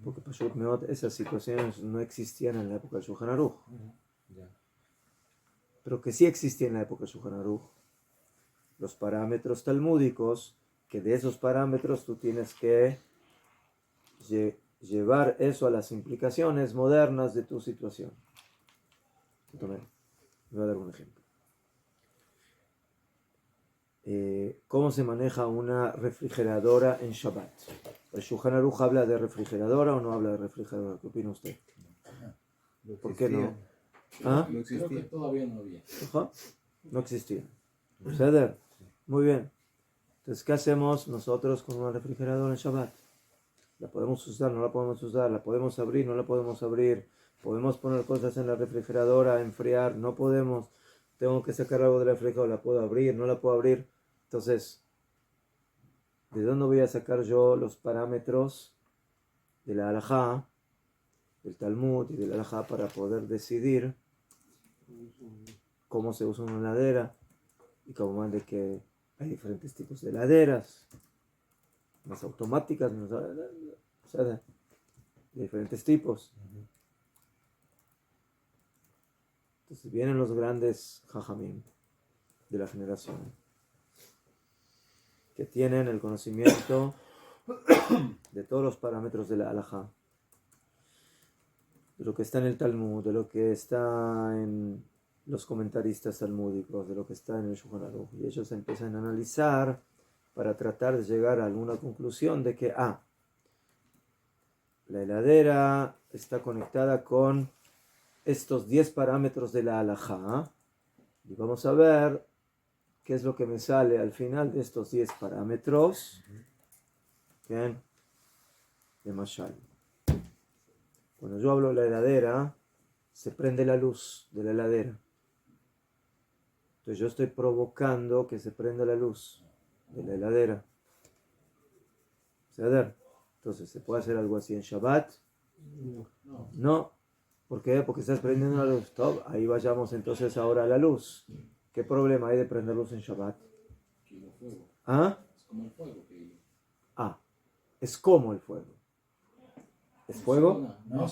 porque Pashut Meot, esas situaciones no existían en la época del Shulchan Aruch, Ya. pero que sí existían en la época del Shulchan Aruch los parámetros talmúdicos, que de esos parámetros tú tienes que llevar eso a las implicaciones modernas de tu situación. Entonces, voy a dar un ejemplo. ¿Cómo se maneja una refrigeradora en Shabbat? ¿El Shulchan Aruch habla de refrigeradora o no habla de refrigeradora? ¿Qué opina usted? ¿Por qué no? ¿Ah? No Creo que existía. todavía no había. Ajá. No existía. ¿Ceder? Muy bien. Entonces, ¿qué hacemos nosotros con una refrigeradora en Shabbat? ¿La podemos usar? ¿No la podemos usar? ¿La podemos abrir? ¿No la podemos abrir? ¿Podemos poner cosas en la refrigeradora, enfriar? No podemos. Tengo que sacar algo de la refrigeradora. ¿La puedo abrir? ¿No la puedo abrir? Entonces, ¿de dónde voy a sacar yo los parámetros de la halajá, del Talmud y de la halajá para poder decidir cómo se usa una heladera y cómo más de que hay diferentes tipos de heladeras, más automáticas, o sea, de diferentes tipos? Entonces vienen los grandes jajamim de la generación que tienen el conocimiento de todos los parámetros de la halajá de lo que está en el Talmud, de lo que está en los comentaristas talmúdicos, de lo que está en el Shulchan Aruch. Y ellos empiezan a analizar para tratar de llegar a alguna conclusión de que la heladera está conectada con estos 10 parámetros de la halajá. Y vamos a ver qué es lo que me sale al final de estos 10 parámetros. Bien. De Mashal. Cuando yo hablo de la heladera, se prende la luz de la heladera. Entonces yo estoy provocando que se prenda la luz de la heladera. Entonces, ¿se puede hacer algo así en Shabbat? No. ¿Por qué? Porque estás prendiendo la luz. Top. Ahí vayamos entonces ahora a la luz. ¿Qué problema hay de prender luz en Shabbat? ¿Ah? Es como el fuego. Es como el fuego. ¿Es fuego? No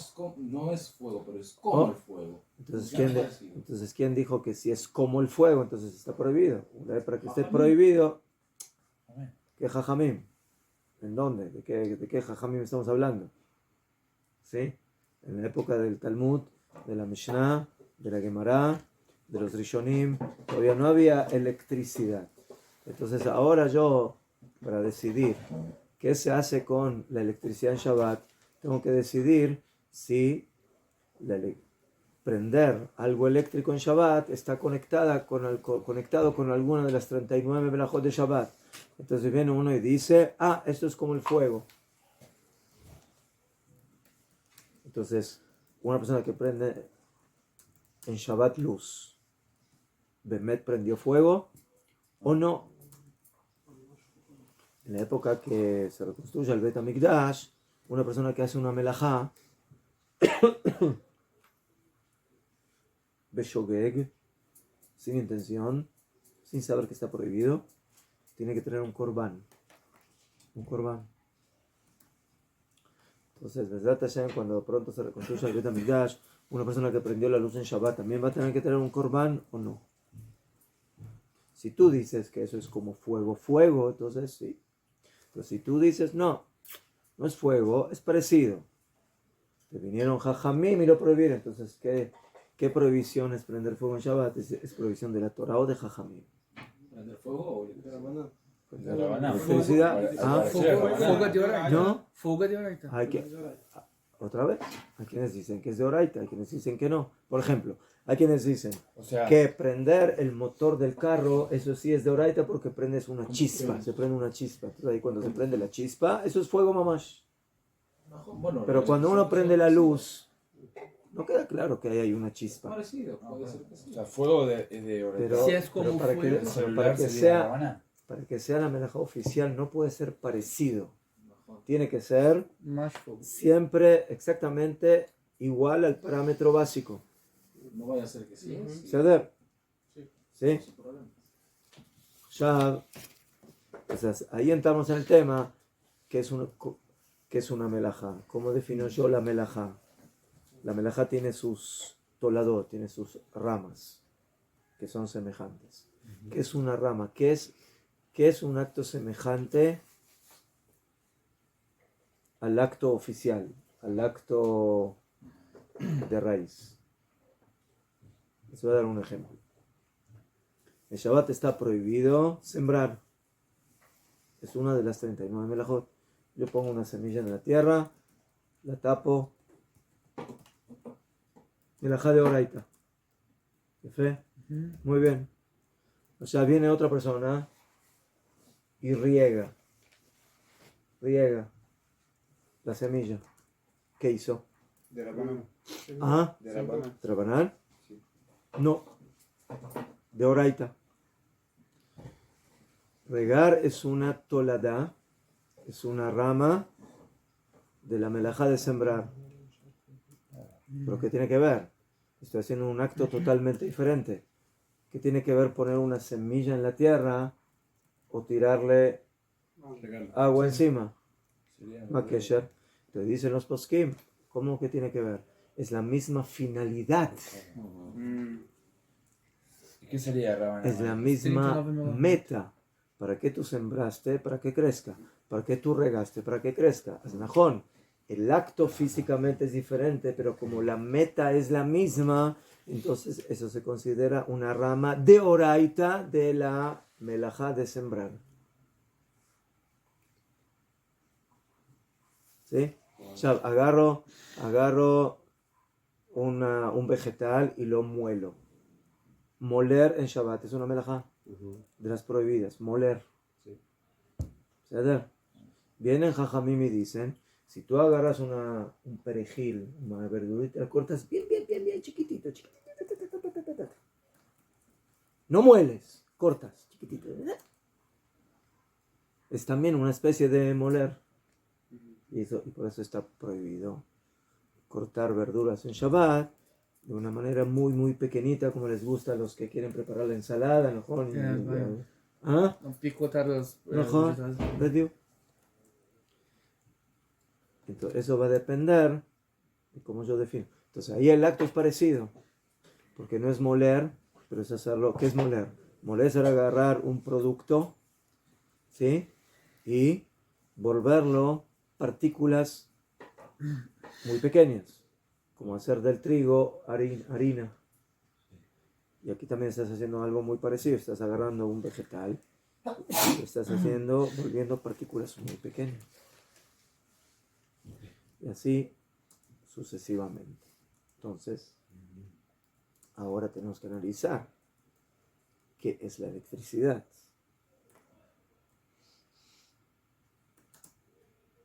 es fuego, pero es como el fuego. Entonces, ¿quién dijo que si es como el fuego, entonces está prohibido? Para que esté prohibido, ¿qué jajamim? ¿En dónde? ¿De qué jajamim estamos hablando? ¿Sí? En la época del Talmud, de la Mishnah, de la Gemara, de los Rishonim, todavía no había electricidad. Entonces ahora yo, para decidir qué se hace con la electricidad en Shabbat, tengo que decidir si prender algo eléctrico en Shabbat está conectado con alguna de las 39 melajot de Shabbat. Entonces viene uno y dice, esto es como el fuego. Entonces, una persona que prende en Shabbat luz, ¿Bemet prendió fuego o no? En la época que se reconstruye el Bet HaMikdash, una persona que hace una melajá, Beshogeg, sin intención, sin saber que está prohibido, tiene que tener un corbán. Entonces, Besdat Hashem, cuando pronto se reconstruye el Bet HaMikdash, una persona que prendió la luz en Shabbat también va a tener que tener un corbán o no. Si tú dices que eso es como fuego, entonces sí. Pero si tú dices no es fuego, es parecido. Te vinieron jajamim y lo prohibieron. Entonces, ¿qué prohibición es prender fuego en Shabbat? ¿Es prohibición de la Torah o de jajamim? ¿Prender fuego o electricidad? ¿No? Fuga de oraita. Otra vez, hay quienes dicen que es de oraita, hay quienes dicen que no. Por ejemplo, hay quienes dicen que prender el motor del carro, eso sí es de oraita porque prendes una chispa, se prende una chispa. Entonces ahí cuando se prende la chispa, eso es fuego mamash. Pero cuando uno prende la luz, no queda claro que ahí hay una chispa. Parecido, puede ser que sí. O sea, fuego de oraita. Si es como para que sea la melajá oficial no puede ser parecido. Tiene que ser más fuego. siempre exactamente igual al parámetro básico. No vaya a ser que sí. ¿Ceder? ¿Sí? Ya, ahí entramos en el tema que es una melajá. ¿Cómo defino yo la melajá? La melajá tiene sus toladot, tiene sus ramas que son semejantes. ¿Qué es una rama? ¿Qué es un acto semejante al acto oficial, al acto de raíz? Les voy a dar un ejemplo. En Shabbat está prohibido sembrar. Es una de las 39 melajot. Yo pongo una semilla en la tierra, la tapo. Melajá de oraita. ¿Qué fe? Muy bien. O sea, viene otra persona y riega la semilla. ¿Qué hizo? De la banana. ¿De la banana? Sí. No. De oraita. Regar es una toladá, es una rama de la melajá de sembrar. ¿Pero qué tiene que ver? Estoy haciendo un acto totalmente diferente. ¿Qué tiene que ver poner una semilla en la tierra o tirarle agua encima? Makesher. Te dicen los poskim, ¿cómo que tiene que ver? Es la misma finalidad. ¿Y qué sería Rabana? Es la misma meta. ¿Para qué tú sembraste? Para que crezca. ¿Para qué tú regaste? Para que crezca. Aznajón. el acto físicamente es diferente, pero como la meta es la misma, entonces eso se considera una rama de oraita de la melajá de sembrar. ¿Sí? Ya agarro un vegetal y lo muelo. Moler en Shabbat es una melajá de las prohibidas. Moler. ¿Sí? Vienen Jajamim y dicen, si tú agarras un perejil, una verdurita, la cortas bien chiquitito. No mueles, cortas, chiquitito. Es también una especie de moler. Y por eso está prohibido cortar verduras en Shabbat de una manera muy pequeñita, como les gusta a los que quieren preparar la ensalada, ¿no? Picotar los Entonces, eso va a depender de cómo yo defino. Entonces, ahí el acto es parecido, porque no es moler, pero es hacerlo. ¿Qué es moler? Moler es agarrar un producto, ¿sí? Y volverlo partículas muy pequeñas, como hacer del trigo harina. Y aquí también estás haciendo algo muy parecido. Estás agarrando un vegetal y estás volviendo partículas muy pequeñas. Y así sucesivamente. Entonces, ahora tenemos que analizar qué es la electricidad.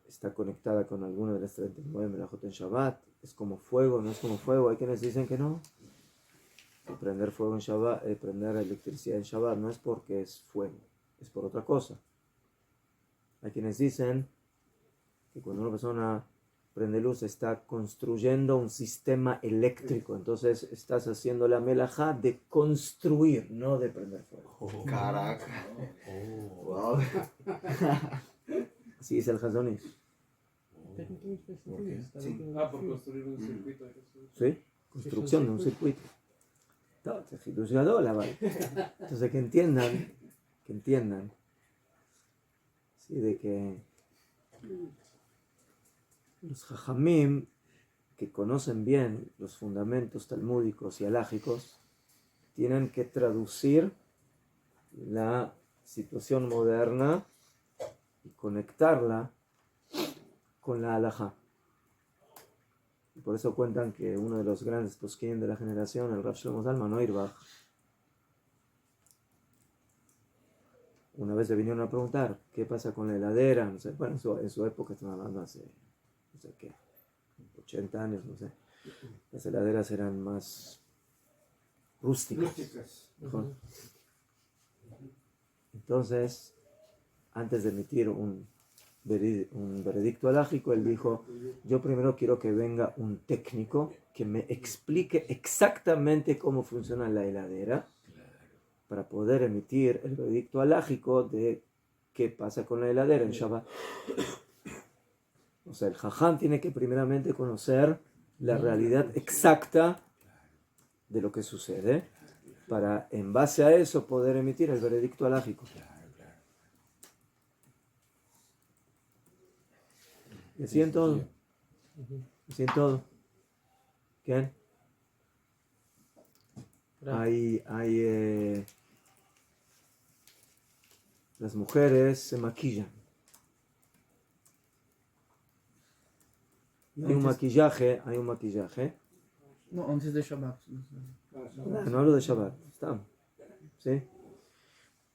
Está conectada con alguna de las 39 melajot en Shabbat. Es como fuego, no es como fuego. Hay quienes dicen que no. Que prender fuego en Shabbat, prender electricidad en Shabbat no es porque es fuego, es por otra cosa. Hay quienes dicen que cuando una persona prende luz está construyendo un sistema eléctrico. Entonces estás haciendo la melajá de construir, no de prender fuego. Caraca. Wow. Así es el Hazon Ish. Por construir un circuito. Sí, construcción de un circuito. Entonces que entiendan, ¿sí? De que los jajamim que conocen bien los fundamentos talmúdicos y halágicos tienen que traducir la situación moderna y conectarla con la halajá. Y por eso cuentan que uno de los grandes poskim de la generación, el Rav Shlomo Zalman Auerbach, una vez le vinieron a preguntar qué pasa con la heladera, no sé, bueno, en su época, estamos hablando hace, no sé qué, 80 años, no sé, las heladeras eran más rústicas. Entonces, antes de emitir un veredicto halágico, él dijo, yo primero quiero que venga un técnico que me explique exactamente cómo funciona la heladera para poder emitir el veredicto halágico de qué pasa con la heladera en Shabbat. O sea, el jajam tiene que primeramente conocer la realidad exacta de lo que sucede para, en base a eso, poder emitir el veredicto halágico. Y así en todo. Así en todo. ¿Qué? Las mujeres se maquillan. Y hay un maquillaje. No, antes de Shabbat. No hablo de Shabbat. ¿Sí?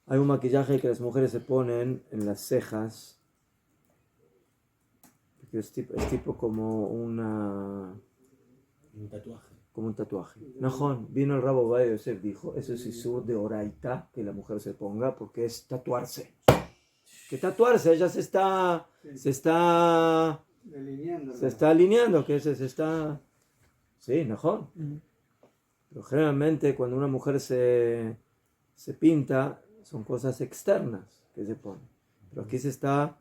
Hay un maquillaje que las mujeres se ponen en las cejas. Es tipo como un tatuaje. Como un tatuaje. Najón, vino el Rabo Ovadia Yosef, dijo, eso es isur de oraita, que la mujer se ponga, porque es tatuarse. Que tatuarse, ella se está alineando, que se está... Sí, Najón. Pero generalmente cuando una mujer se pinta, son cosas externas que se pone. Pero aquí se está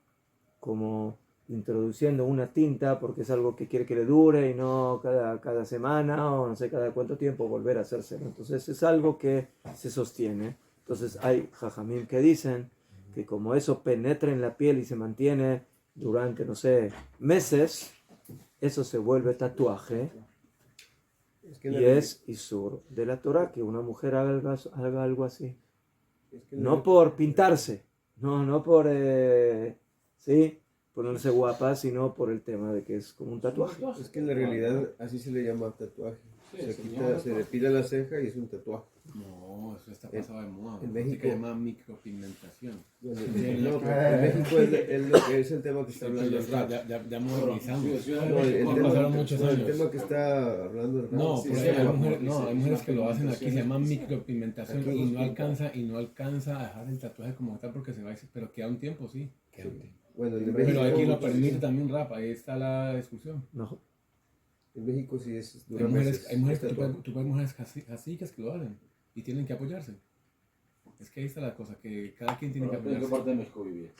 como introduciendo una tinta porque es algo que quiere que le dure y no cada semana o no sé cada cuánto tiempo volver a hacérselo. Entonces es algo que se sostiene. Entonces hay jajamim que dicen que como eso penetra en la piel y se mantiene durante, no sé, meses, eso se vuelve tatuaje Es que y es isur de la Torah que una mujer haga algo así. es que No por pintarse, no por ¿sí? Ponerse guapa, sino por el tema de que es como un tatuaje. Es que en la realidad así se le llama tatuaje. Se le pide la ceja y es un tatuaje. No, eso está pasado de moda. en ¿no? México- Se llama micropigmentación. Bueno, no, pero en México es lo que es el tema que está hablando el rap. Ya modernizamos. No, el Pasaron tema, muchos no, el años. tema que está hablando el rap. No, sí, pero sí, hay mujeres que lo hacen aquí, se llama micropigmentación y no alcanza a dejar el tatuaje como tal porque se va a decir, pero queda un tiempo, sí. Queda un tiempo. Bueno, en Pero México, aquí lo permite también rap, ahí está la discusión. No, en México sí es Hay dura mujeres, meses. hay mujeres, Es tatuaje. tú ves mujeres así que lo hacen y tienen que apoyarse. Es que ahí está la cosa, que cada quien tiene que ¿En qué apoyarse. parte de México vivías?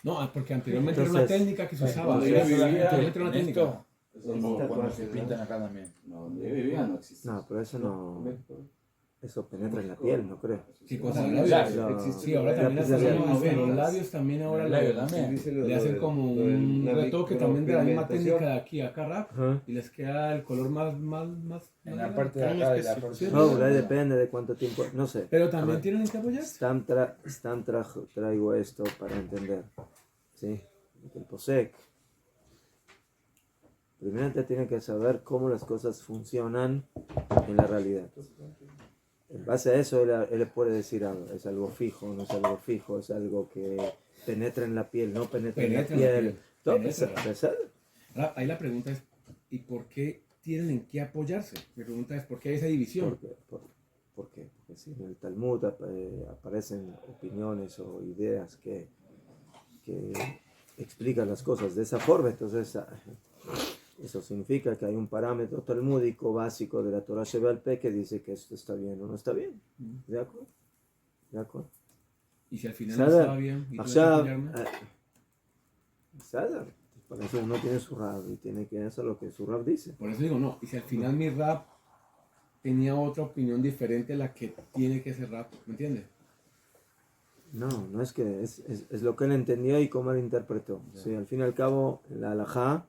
No, porque anteriormente era una Entonces, técnica que se usaba. cuando yo vivía, Anteriormente era una técnica. Eso Cuando no, se pintan acá también. no, donde yo vivía no existía. no, pero eso penetra en la piel, no creo. Sí, cosa No, de claro, labios. No, Sí, ahora también lápiz hacen labial. los labios también ahora El labio también. Dice lo le hacen de- como lo de un la retoque también de la misma micropigmentación. técnica de aquí acá rap Ajá. y les queda el color más En la parte de acá de la Sí, No, por ahí depende de cuánto tiempo, no sé. pero A también ver. tienen que apoyarse. Traigo esto para entender. ¿Sí? El posec. Primero tiene que saber cómo las cosas funcionan en la realidad. En base a eso, él puede decir algo. Es algo fijo, no es algo fijo, es algo que penetra en la piel, no penetra en la Penetra en la piel. piel. Todo Penetra. eso- Ahí la pregunta es, ¿y por qué tienen en qué apoyarse? Mi pregunta es, ¿por qué hay esa división? ¿Por qué? Porque si en el Talmud aparecen opiniones o ideas que explican las cosas de esa forma, entonces eso significa que hay un parámetro talmúdico básico de la Torah Shebal Peh que dice que esto está bien o no está bien. ¿De acuerdo? ¿De acuerdo? Y si al final no Sada, estaba bien, ¿y tú debes Ahora, apoyarme? Sada, para eso uno tiene su rab y tiene que hacer lo que su rab dice. Por eso digo, no, y si al final mi rap tenía otra opinión diferente a la que tiene que ser rap, ¿me entiendes? No es que es lo que él entendió y cómo él interpretó. Sí, al fin y al cabo, en la halajá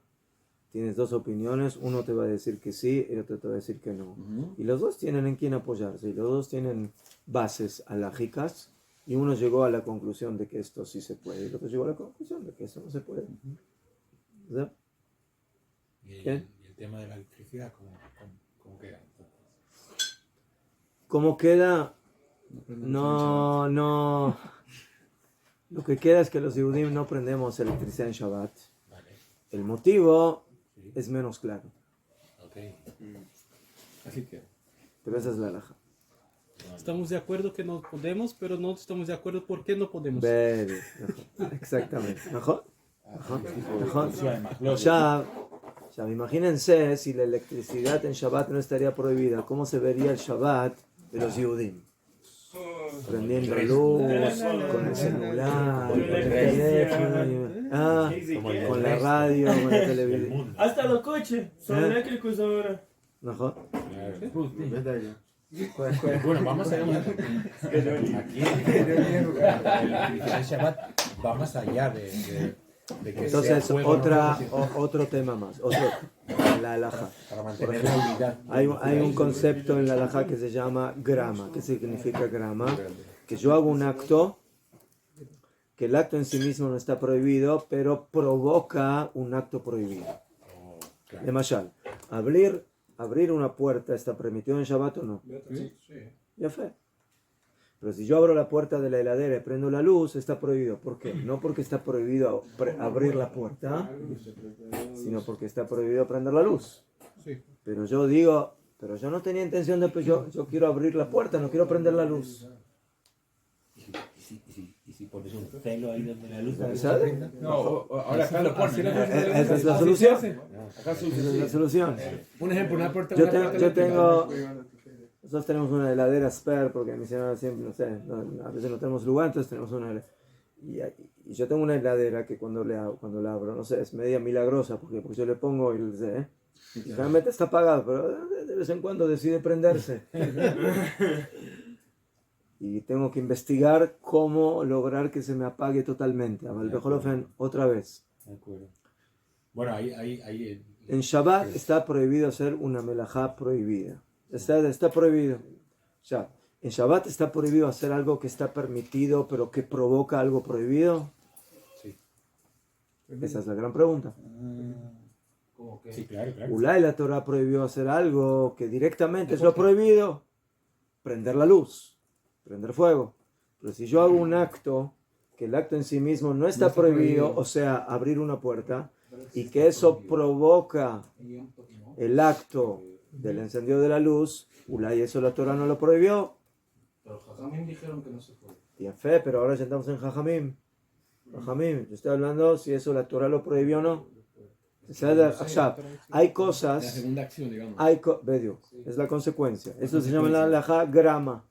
tienes dos opiniones, uno te va a decir que sí y otro te va a decir que no. Y los dos tienen en quién apoyarse, y los dos tienen bases halajicas, y uno llegó a la conclusión de que esto sí se puede, y el otro llegó a la conclusión de que esto no se puede. ¿Verdad? Y ¿Qué? el tema de la electricidad, ¿cómo queda? ¿Cómo queda? No. Lo que queda es que los Yehudim no prendemos electricidad en Shabbat. Vale. El motivo Sí. es menos claro, Ok. Así que, pero esa es la halajá. Estamos de acuerdo que no podemos, pero no estamos de acuerdo por qué no podemos. Bebe, exactamente. ¿Mejor? Funciona más lógico. Ya, imagínense si la electricidad en Shabbat no estaría prohibida, ¿cómo se vería el Shabbat de los Yehudim? Prendiendo luz, con el celular, con el teléfono, con la radio, con la televisión. Hasta los coches son eléctricos ahora. ¿Mejor? Bueno, vamos a ir. Aquí el Shabbat va más allá de que Entonces, sea fuego, otro tema más, la halajá. para mantener la unidad. Hay un concepto en la halajá que se llama grama. ¿Qué significa grama? Que yo hago un acto, que el acto en sí mismo no está prohibido, pero provoca un acto prohibido. De Mashal, abrir una puerta está permitido en Shabbat o no. Ya fue. Pero si yo abro la puerta de la heladera y prendo la luz, está prohibido. ¿Por qué? No porque está prohibido abrir la puerta, sino porque está prohibido prender la luz. Pero yo digo, pero yo no tenía intención de, yo quiero abrir la puerta, no quiero prender la luz. ¿Y si pones un celo ahí donde la luz ¿Sabes? no, ahora acá lo pones. Esa es la solución. Acá Esa es la solución. un ejemplo, una puerta. Yo una puerta tengo, eléctrica. nosotros tenemos una heladera spare porque mi señora siempre, no sé, a veces no tenemos lugar, entonces tenemos una heladera. Y yo tengo una heladera que cuando la abro, no sé, es media milagrosa porque yo le pongo y realmente está apagado, pero de vez en cuando decide prenderse. Y tengo que investigar cómo lograr que se me apague totalmente. A Valbejofen otra vez. De acuerdo. Bueno, ahí En Shabbat está prohibido hacer una melajá prohibida. Está prohibido. O sea, en Shabbat está prohibido hacer algo que está permitido, pero que provoca algo prohibido. Sí. Esa es la gran pregunta. ¿Cómo que? Sí, claro, claro. Ulay la Torah prohibió hacer algo que directamente es lo prohibido. Prender la luz, prender fuego. Pero si yo hago un acto, que el acto en sí mismo no está prohibido, o sea, abrir una puerta, y que eso provoca el acto del encendido de la luz, Ulay eso la Torah no lo prohibió. Pero Jajamín dijeron que no se puede. Y en fe, pero ahora ya estamos en Jajamim. Jajamim, yo estoy hablando si eso la Torah lo prohibió o no. Hay La cosas, segunda acción, digamos. es la consecuencia. Eso se llama la halajá grama.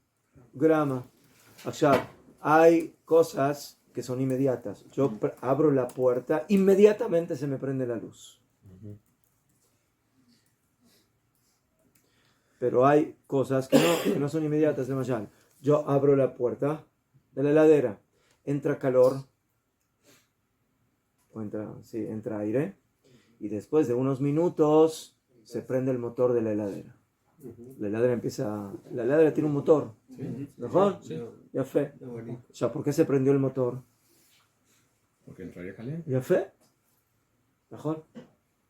Hay cosas que son inmediatas. Yo abro la puerta, inmediatamente se me prende la luz. Pero hay cosas que no son inmediatas. Yo abro la puerta de la heladera, entra calor, o entra aire, y después de unos minutos se prende el motor de la heladera. La heladera tiene un motor. ¿Mejor? Ya fe. O sea, ¿por qué se prendió el motor? Porque entraría caliente. Ya fe. ¿Mejor?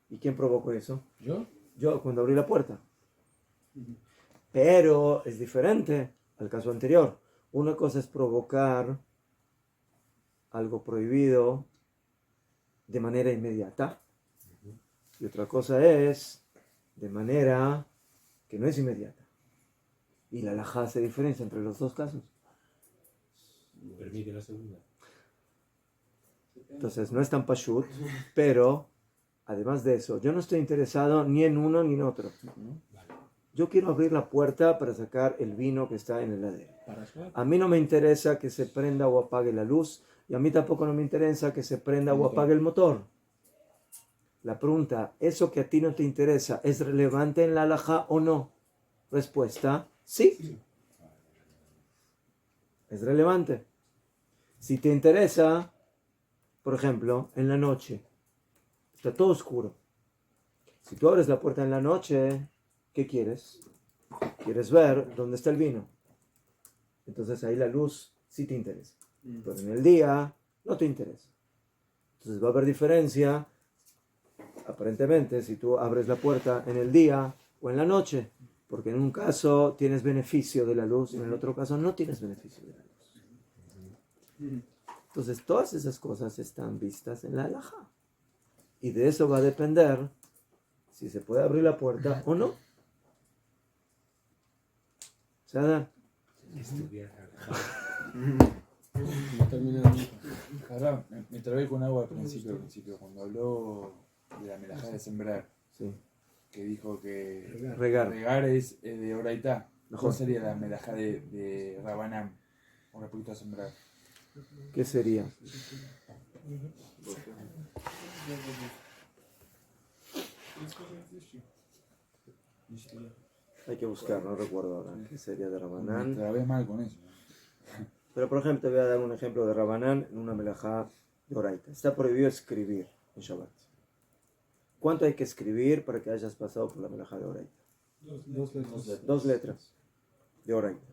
¿Y quién provocó eso? Yo, Cuando abrí la puerta. Pero es diferente al caso anterior. Una cosa es provocar algo prohibido de manera inmediata. Y otra cosa es de manera que no es inmediata. Y la halajá hace diferencia entre los dos casos. Permite la segunda. Entonces no es tan pashut, pero además de eso, yo no estoy interesado ni en uno ni en otro. Yo quiero abrir la puerta para sacar el vino que está en el heladero. A mí no me interesa que se prenda o apague la luz, y a mí tampoco no me interesa que se prenda o apague el motor. La pregunta, ¿eso que a ti no te interesa es relevante en la halajá o no? Respuesta, sí. Es relevante. Si te interesa, por ejemplo, en la noche, está todo oscuro. Si tú abres la puerta en la noche, ¿qué quieres? Quieres ver dónde está el vino. Entonces ahí la luz sí te interesa. Pero en el día no te interesa. Entonces va a haber diferencia, aparentemente, si tú abres la puerta en el día o en la noche. Porque en un caso tienes beneficio de la luz y en el otro caso no tienes beneficio de la luz. Entonces todas esas cosas están vistas en la halajá. Y de eso va a depender si se puede abrir la puerta o no. ¿Sabes? Ahora, me trabé con agua al principio, cuando habló de la melajá de sembrar, Sí. que dijo que Regar. es de Oraitá. Mejor. ¿Cuál sería la melajá de Rabanán con respecto a sembrar? ¿Qué sería? Hay que buscar, no recuerdo ahora. ¿Qué sería de Me Rabanán? trabé mal con eso. Pero por ejemplo, te voy a dar un ejemplo de Rabanán en una melajá de Oraita. Está prohibido escribir en Shabbat. ¿Cuánto hay que escribir para que hayas pasado por la melajá de Oraita? 2 letras de Oraita.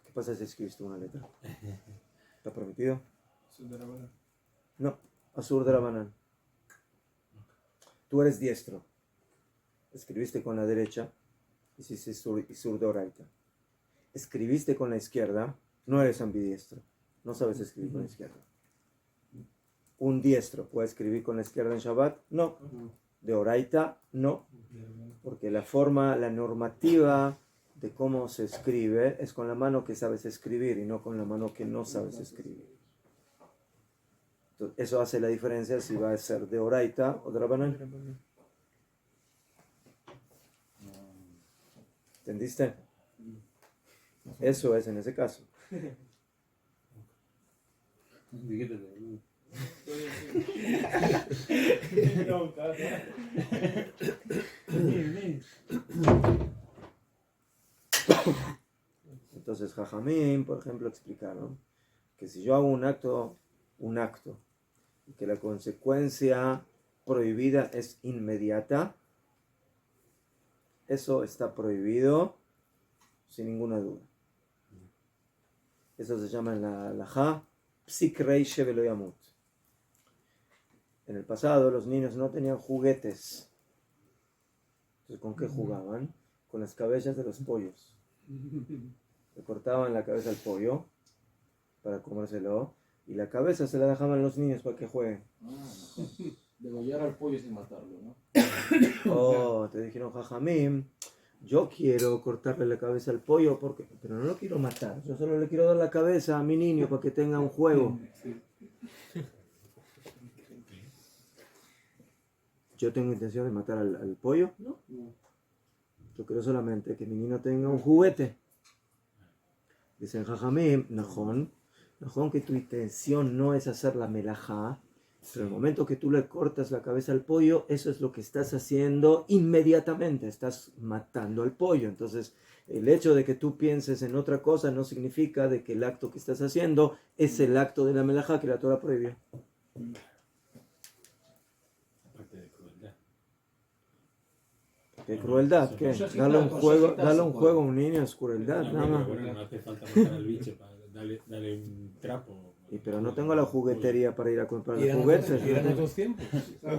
¿Qué pasa si escribiste una letra? ¿Está permitido? No, Asur de Rabanán. Tú eres diestro. Escribiste con la derecha, hiciste Isur de Oraita. Escribiste con la izquierda, no eres ambidiestro. No sabes escribir con la izquierda. ¿Un diestro puede escribir con la izquierda en Shabbat? No. De Oraita, no. Porque la normativa de cómo se escribe es con la mano que sabes escribir y no con la mano que no sabes escribir. Entonces, eso hace la diferencia si va a ser de Oraita o de Rabanán. ¿Entendiste? Eso es en ese caso. Entonces Jajamín, por ejemplo, explicaron que si yo hago un acto, y que la consecuencia prohibida es inmediata, eso está prohibido sin ninguna duda. Eso se llama en la halajá psik reish velo yamut. En el pasado los niños no tenían juguetes. Entonces, ¿con qué jugaban? Con las cabezas de los pollos. Le cortaban la cabeza al pollo para comérselo y la cabeza se la dejaban a los niños para que jueguen. Degollar al pollo sin matarlo, ¿no? Oh, te dijeron, jajamim, yo quiero cortarle la cabeza al pollo, pero no lo quiero matar. Yo solo le quiero dar la cabeza a mi niño para que tenga un juego. ¿Yo tengo intención de matar al pollo? No. Yo quiero solamente que mi niño tenga un juguete. Dicen, jajamim, najón que tu intención no es hacer la melajá, pero el momento que tú le cortas la cabeza al pollo, eso es lo que estás haciendo inmediatamente, estás matando al pollo. Entonces, el hecho de que tú pienses en otra cosa no significa de que el acto que estás haciendo es el acto de la melajá que la Torah prohibió. Aparte de crueldad. ¿Qué crueldad? ¿Qué? Darle un juego a un niño es crueldad, nada más. Bueno, no hace falta matar al bicho para darle un trapo. Pero no tengo la juguetería para ir a comprar Y juguetes. eran otros tiempos.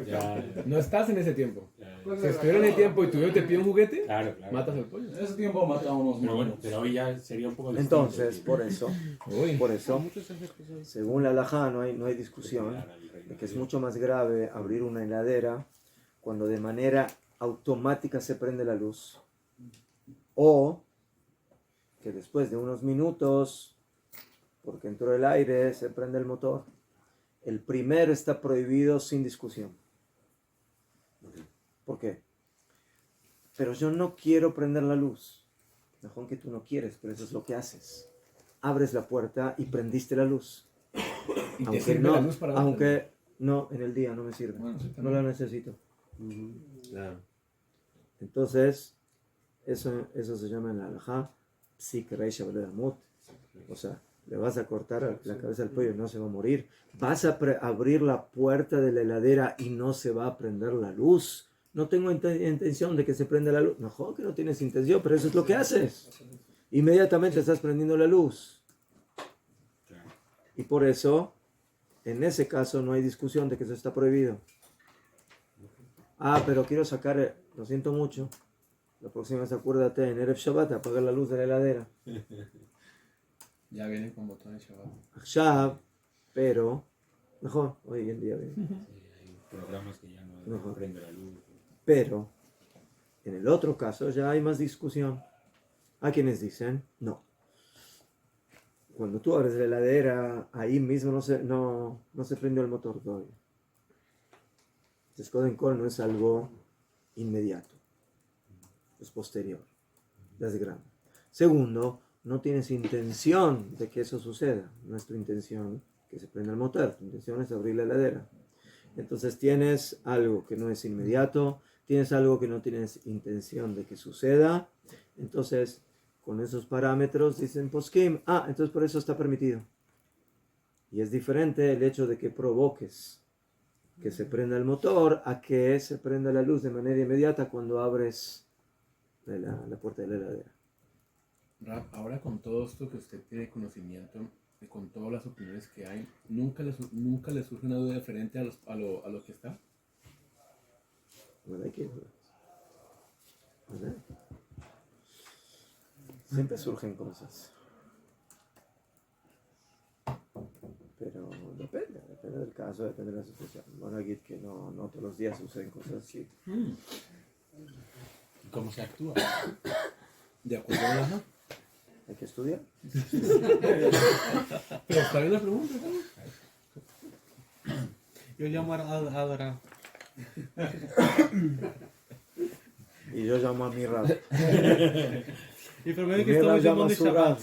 Ya. No estás en ese tiempo. Ya. Si estuviera en el tiempo y tú te pides un juguete, Claro. matas al pollo. En ese tiempo matábamos Pero bueno, pero hoy ya sería un poco distinto. Entonces, por eso, según la halajá no hay discusión de que es mucho más grave abrir una heladera cuando de manera automática se prende la luz o que después de unos minutos, porque entró el aire, se prende el motor. El primero está prohibido sin discusión. ¿Por qué? Pero yo no quiero prender la luz. Mejor que tú no quieres, pero eso es lo que haces. Abres la puerta y prendiste la luz. Aunque no, en el día no me sirve. Bueno, sí, no la necesito. Claro. Entonces, eso se llama en la halajá psik reish velo yamut. O sea, le vas a cortar la cabeza al pollo y no se va a morir. Vas a abrir la puerta de la heladera y no se va a prender la luz. No tengo intención de que se prenda la luz. No, que no tienes intención, pero eso es lo que haces. Inmediatamente estás prendiendo la luz. Y por eso, en ese caso, no hay discusión de que eso está prohibido. Pero quiero sacar, lo siento mucho. La próxima vez acuérdate, en Erev Shabbat, apagar la luz de la heladera. Ya vienen con botones Shabbat. Shab, pero mejor, hoy en día viene. Sí, hay programas que ya no prenden la luz. Pero en el otro caso ya hay más discusión. Hay quienes dicen, no. Cuando tú abres la heladera, ahí mismo no se prendió el motor todavía. Entonces, Koden Kol no es algo inmediato. Es posterior. Es grande. Segundo, no tienes intención de que eso suceda. No es tu intención que se prenda el motor. Tu intención es abrir la heladera. Entonces tienes algo que no es inmediato. Tienes algo que no tienes intención de que suceda. Entonces, con esos parámetros dicen poskim. Entonces por eso está permitido. Y es diferente el hecho de que provoques que se prenda el motor a que se prenda la luz de manera inmediata cuando abres la puerta de la heladera. Rab, ahora con todo esto que usted tiene conocimiento y con todas las opiniones que hay, ¿nunca le surge una duda diferente a lo que está? Siempre surgen cosas. Pero depende del caso, depende de la situación. Van a decir que no todos los días suceden cosas así. ¿Cómo se actúa? De acuerdo a la... Hay que estudiar. Pero está bien la pregunta, ¿no? Yo llamo a Adora. Y yo llamo a mi Rab. Y primero que estamos llamando Shabbat.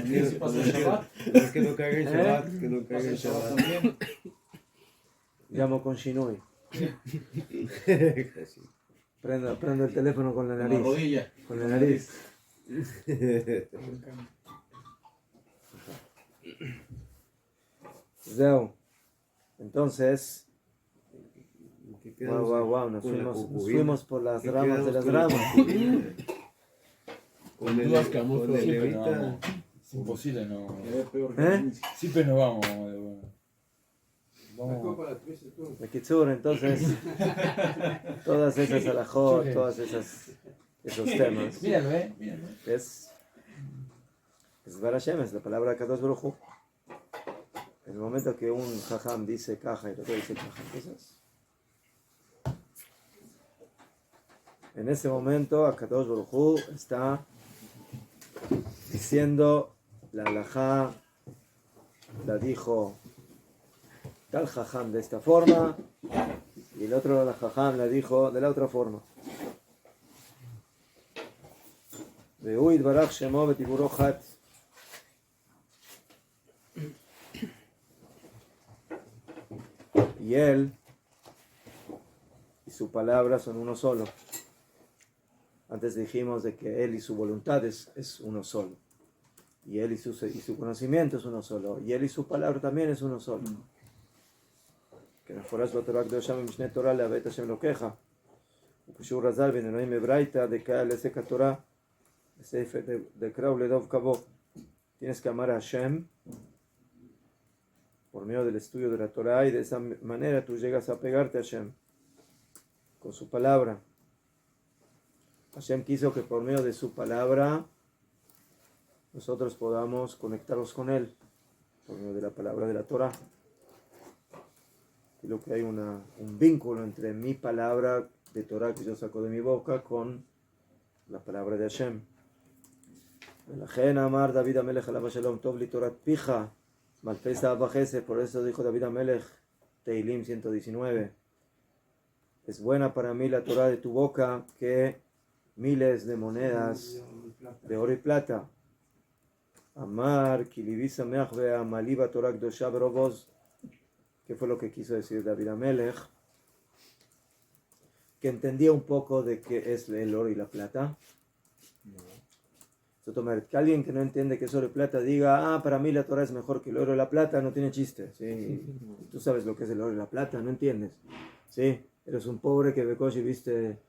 ¿Qué pasa en Shabbat? Es que no caiga en Shabbat. Que no caiga en Shabbat. Llamo con Shinui. Prendo el teléfono con la nariz. La rodilla. Con la nariz. זהו. Entonces, wow, nos fuimos por las ramas de las ramas. Con dudas quedamos con el Siempre levita. no vamos. Es imposible, no. ¿Eh? Siempre no vamos. Vamos. De Kitsur, entonces, todas esas alajot, todas esos temas, Míralo, míralo. es Barashem, es la palabra Kadosh Baruj Hu. En el momento que un jajam dice caja y el otro dice caja, entonces, en ese momento, Akadosh Baruj Hu está diciendo, la alajá la dijo tal jajam de esta forma, y el otro la jajam la dijo de la otra forma. והוא יתברך שמו ודיבורו חד. Y él y su palabra son uno solo. Antes dijimos de que él y su voluntad es uno solo. Y él y su conocimiento es uno solo. Y él y su palabra también es uno solo. Que מפורש בתורה הקדושה ממשנה תורה להבא את השם אלוקיך. ופשיעור רז"ל ונאמרים מברייתא דקה לעסק התורה בספר דקרא ולדוב קבו. Tienes que amar a Hashem por medio del estudio de la Torah, y de esa manera tú llegas a pegarte a Hashem con su palabra. Hashem quiso que por medio de su palabra nosotros podamos conectarnos con Él, por medio de la palabra de la Torah. Y lo que hay un vínculo entre mi palabra de Torah que yo saco de mi boca con la palabra de Hashem. ולכן אמר דוד המלך עליו השלום, טוב לי תורת פיך, מלפי זהב וכסף. Por eso dijo David Amelech, Teilim 119, es buena para mí la Torah de tu boca que miles de monedas de oro y plata. Amar, Kilibi Sameach ve'amaliba Torah Kdosha Beroboz. ¿Qué fue lo que quiso decir David Amelech? Que entendía un poco de qué es el oro y la plata. Que alguien que no entiende qué es oro y plata diga, para mí la Torah es mejor que el oro y la plata, no tiene chiste. ¿Sí? Tú sabes lo que es el oro y la plata, no entiendes. ¿Sí? Eres un pobre que y viste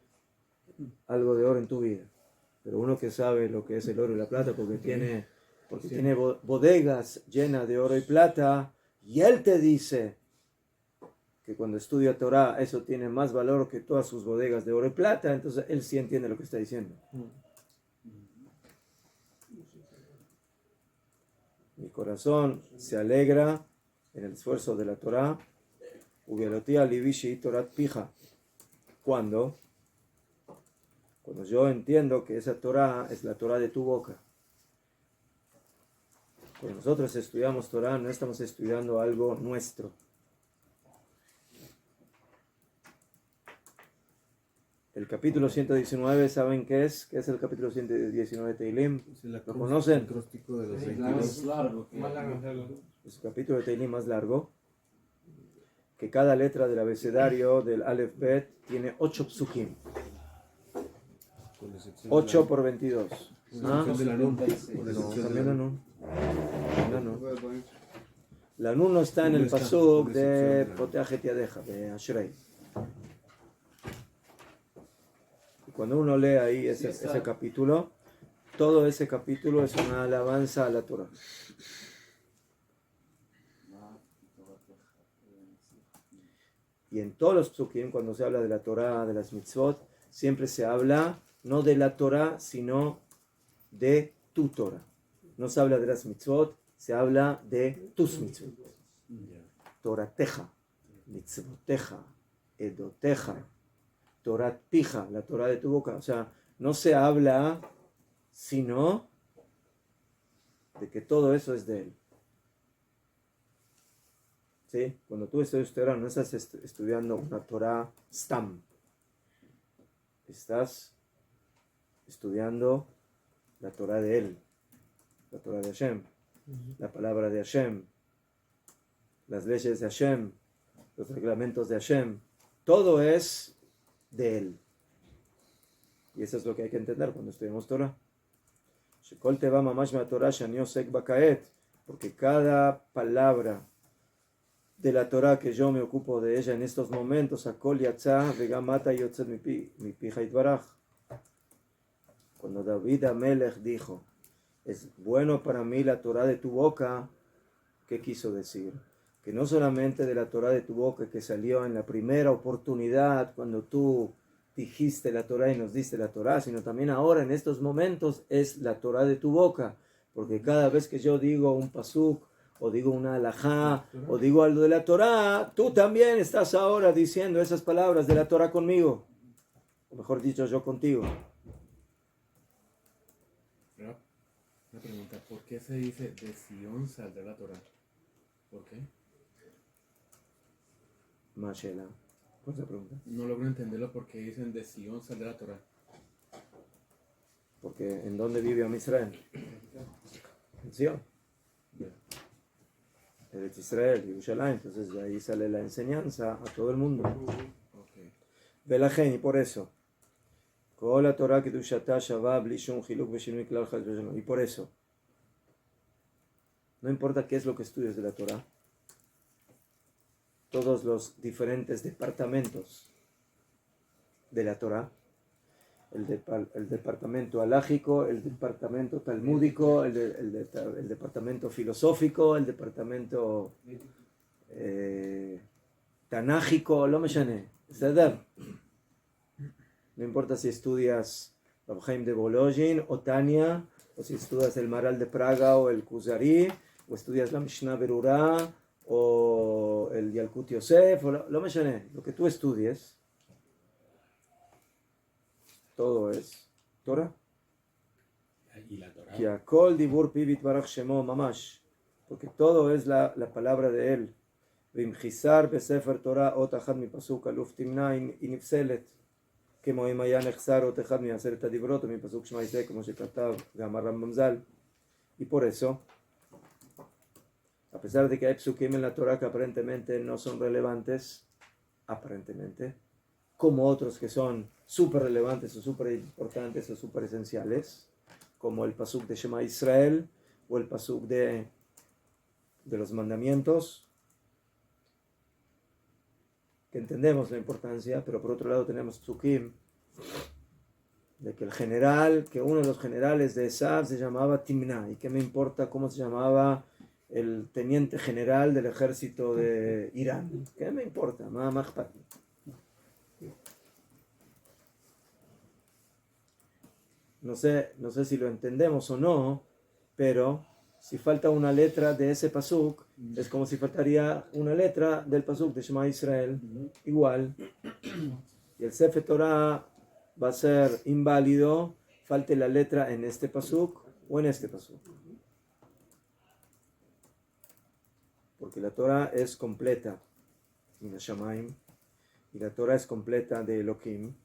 algo de oro en tu vida. Pero uno que sabe lo que es el oro y la plata porque tiene bodegas llenas de oro y plata, y él te dice que cuando estudia Torah eso tiene más valor que todas sus bodegas de oro y plata, entonces él sí entiende lo que está diciendo. Mi corazón se alegra en el esfuerzo de la Torah. Cuando yo entiendo que esa Torah es la Torah de tu boca. Cuando nosotros estudiamos Torah, no estamos estudiando algo nuestro. El capítulo 119, ¿saben qué es? ¿Qué es el capítulo 119 de Teilim? ¿Lo conocen? Más largo. Es el capítulo de Teilim más largo. Que cada letra del abecedario del Aleph Bet tiene 8 psukim. 8 por 22. ¿Ah? También la Nun. La Nun no está en el pasuk de Poteach et Yadecha, de Ashrei. Cuando uno lee ahí ese capítulo, todo ese capítulo es una alabanza a la Torah. Y en todos los psukim, cuando se habla de la Torah, de las mitzvot, siempre se habla no de la Torah, sino de tu Torah. No se habla de las mitzvot, se habla de tus mitzvot. Torateja, mitzvoteja, edoteja, Torah pija, la Torah de tu boca. O sea, no se habla sino de que todo eso es de Él. ¿Sí? Cuando tú estudias Torah, no estás estudiando una Torah stam. Estás estudiando la Torah de Él, la Torah de Hashem, la palabra de Hashem, las leyes de Hashem, los reglamentos de Hashem. Todo es de Él. Y eso es lo que hay que entender cuando estudiamos Torah. Porque cada palabra de la Torah que yo me ocupo de ella en estos momentos, Akol Yatzah Vegamata Yotzet mi pi Haitbaraj. Cuando David Amelech dijo, es bueno para mí la Torah de tu boca, ¿qué quiso decir? Que no solamente de la Torah de tu boca que salió en la primera oportunidad cuando tú dijiste la Torah y nos diste la Torah, sino también ahora en estos momentos es la Torah de tu boca, porque cada vez que yo digo un pasuk o digo una alajá o digo algo de la Torah, tú también estás ahora diciendo esas palabras de la Torah conmigo, o mejor dicho, yo contigo. Una pregunta, ¿por qué se dice de Sion saldrá la Torah? ¿Por qué? Mashela, ¿cuál es la pregunta? No logro entenderlo porque dicen de Sion saldrá la Torah. Porque ¿en dónde vive Am Israel? En Sion. Eretz Israel, Yerushalayim. Entonces de ahí sale la enseñanza a todo el mundo. Velajen, y por eso. Y por eso. No importa qué es lo que estudies de la Torah. Todos los diferentes departamentos de la Torah, el departamento halágico, el departamento talmúdico, el departamento filosófico, el departamento tanágico, lo me llané, no importa si estudias Rav Chaim de Volozhin o Tania, o si estudias el Maral de Praga o el Kuzari, o estudias la Mishnah Berurah o el Yalkut Yosef, o lo me llané, lo que tú estudies, todo es Torah. Y la Torah. Porque todo es la palabra de él. כמו אם היה נחסר אות אחד מעשרת הדיברות או מפסוק שמע ישראל כמו שכתב גם הרמב"ם ז"ל. Y por eso, a pesar de que hay psukim en la Torah que aparentemente no son relevantes, aparentemente, como otros que son súper relevantes o súper importantes o súper esenciales, como el pasuk de Shema Israel o el pasuk de los mandamientos, que entendemos la importancia, pero por otro lado tenemos psukim de que el general, que uno de los generales de Esav se llamaba Timna, y que me importa cómo se llamaba el teniente general del ejército de Irán, ¿qué me importa? No sé si lo entendemos o no, pero si falta una letra de ese pasuk, es como si faltaría una letra del pasuk de Shema Israel, igual. Y el Sefer Torah va a ser inválido, falte la letra en este pasuk o en este pasuk. Porque la Torah es completa, Min Hashamayim, y la Torah es completa de Elohim.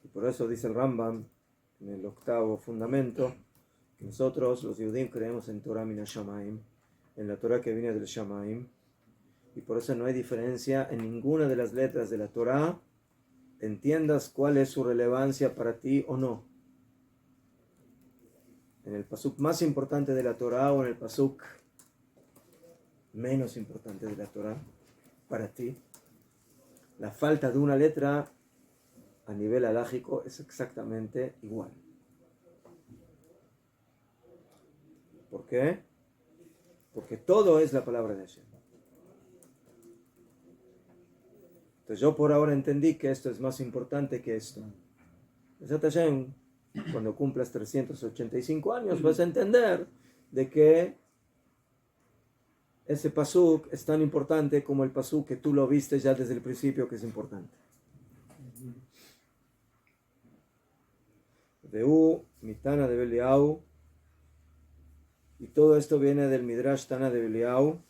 Y por eso dice el Rambam, en el octavo fundamento, que nosotros los Yehudim creemos en Torah Min Hashamayim, en la Torah que viene del Shamaim, y por eso no hay diferencia en ninguna de las letras de la Torah, entiendas cuál es su relevancia para ti o no. En el pasuk más importante de la Torah o en el pasuk menos importante de la Torah, para ti, la falta de una letra a nivel halágico es exactamente igual. ¿Por qué? Porque todo es la palabra de Hashem. Entonces yo por ahora entendí que esto es más importante que esto. Hashem, cuando cumplas 385 años vas a entender de que ese pasuk es tan importante como el pasuk que tú lo viste ya desde el principio que es importante. Veu, Mitana de Beliau, y todo esto viene del Midrash Tana de Beliau.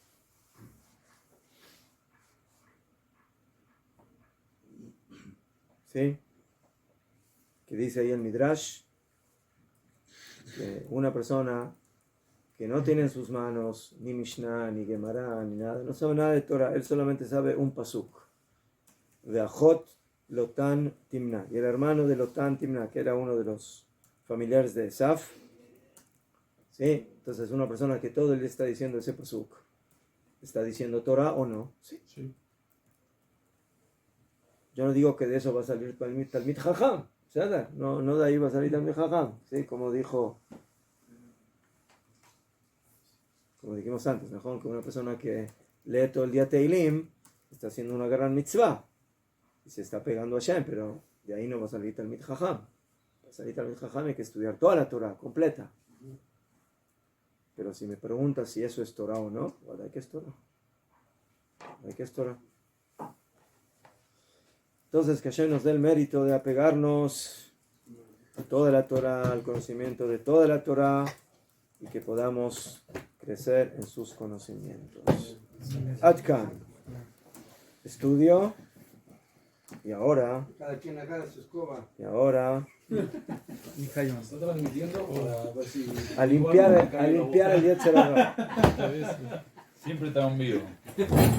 ¿Sí? Que dice ahí el Midrash que una persona que no tiene en sus manos ni Mishnah, ni Gemara, ni nada, no sabe nada de Torah, él solamente sabe un pasuk. Ve'achot Lotan Timna, y el hermano de Lotan Timna, que era uno de los familiares de Esaf, ¿Sí? Entonces una persona que todo el día está diciendo ese pasuk, ¿está diciendo Torah o no? Sí. Sí. Yo no digo que de eso va a salir Talmid Jajam, ¿sabes? No de ahí va a salir Talmid Jajam, ¿sí? Como dijimos antes, mejor que una persona que lee todo el día Teilim está haciendo una gran mitzvah y se está pegando a Hashem, pero de ahí no va a salir Talmid Jajam. Para salir Talmid Jajam hay que estudiar toda la Torah completa. Pero si me preguntas si eso es Torah o no, bueno, hay que es Torah. Hay que es Torah. Entonces, que Hashem nos dé el mérito de apegarnos a toda la Torah, al conocimiento de toda la Torah, y que podamos crecer en sus conocimientos. Adkan. Estudio. Y ahora. Cada quien agarra su escoba. Y ahora. ¿Está transmitiendo? Para ver si... A limpiar el Yetzer Hara. Siempre está en vivo.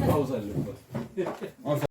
Pausa, Lucas. Vamos a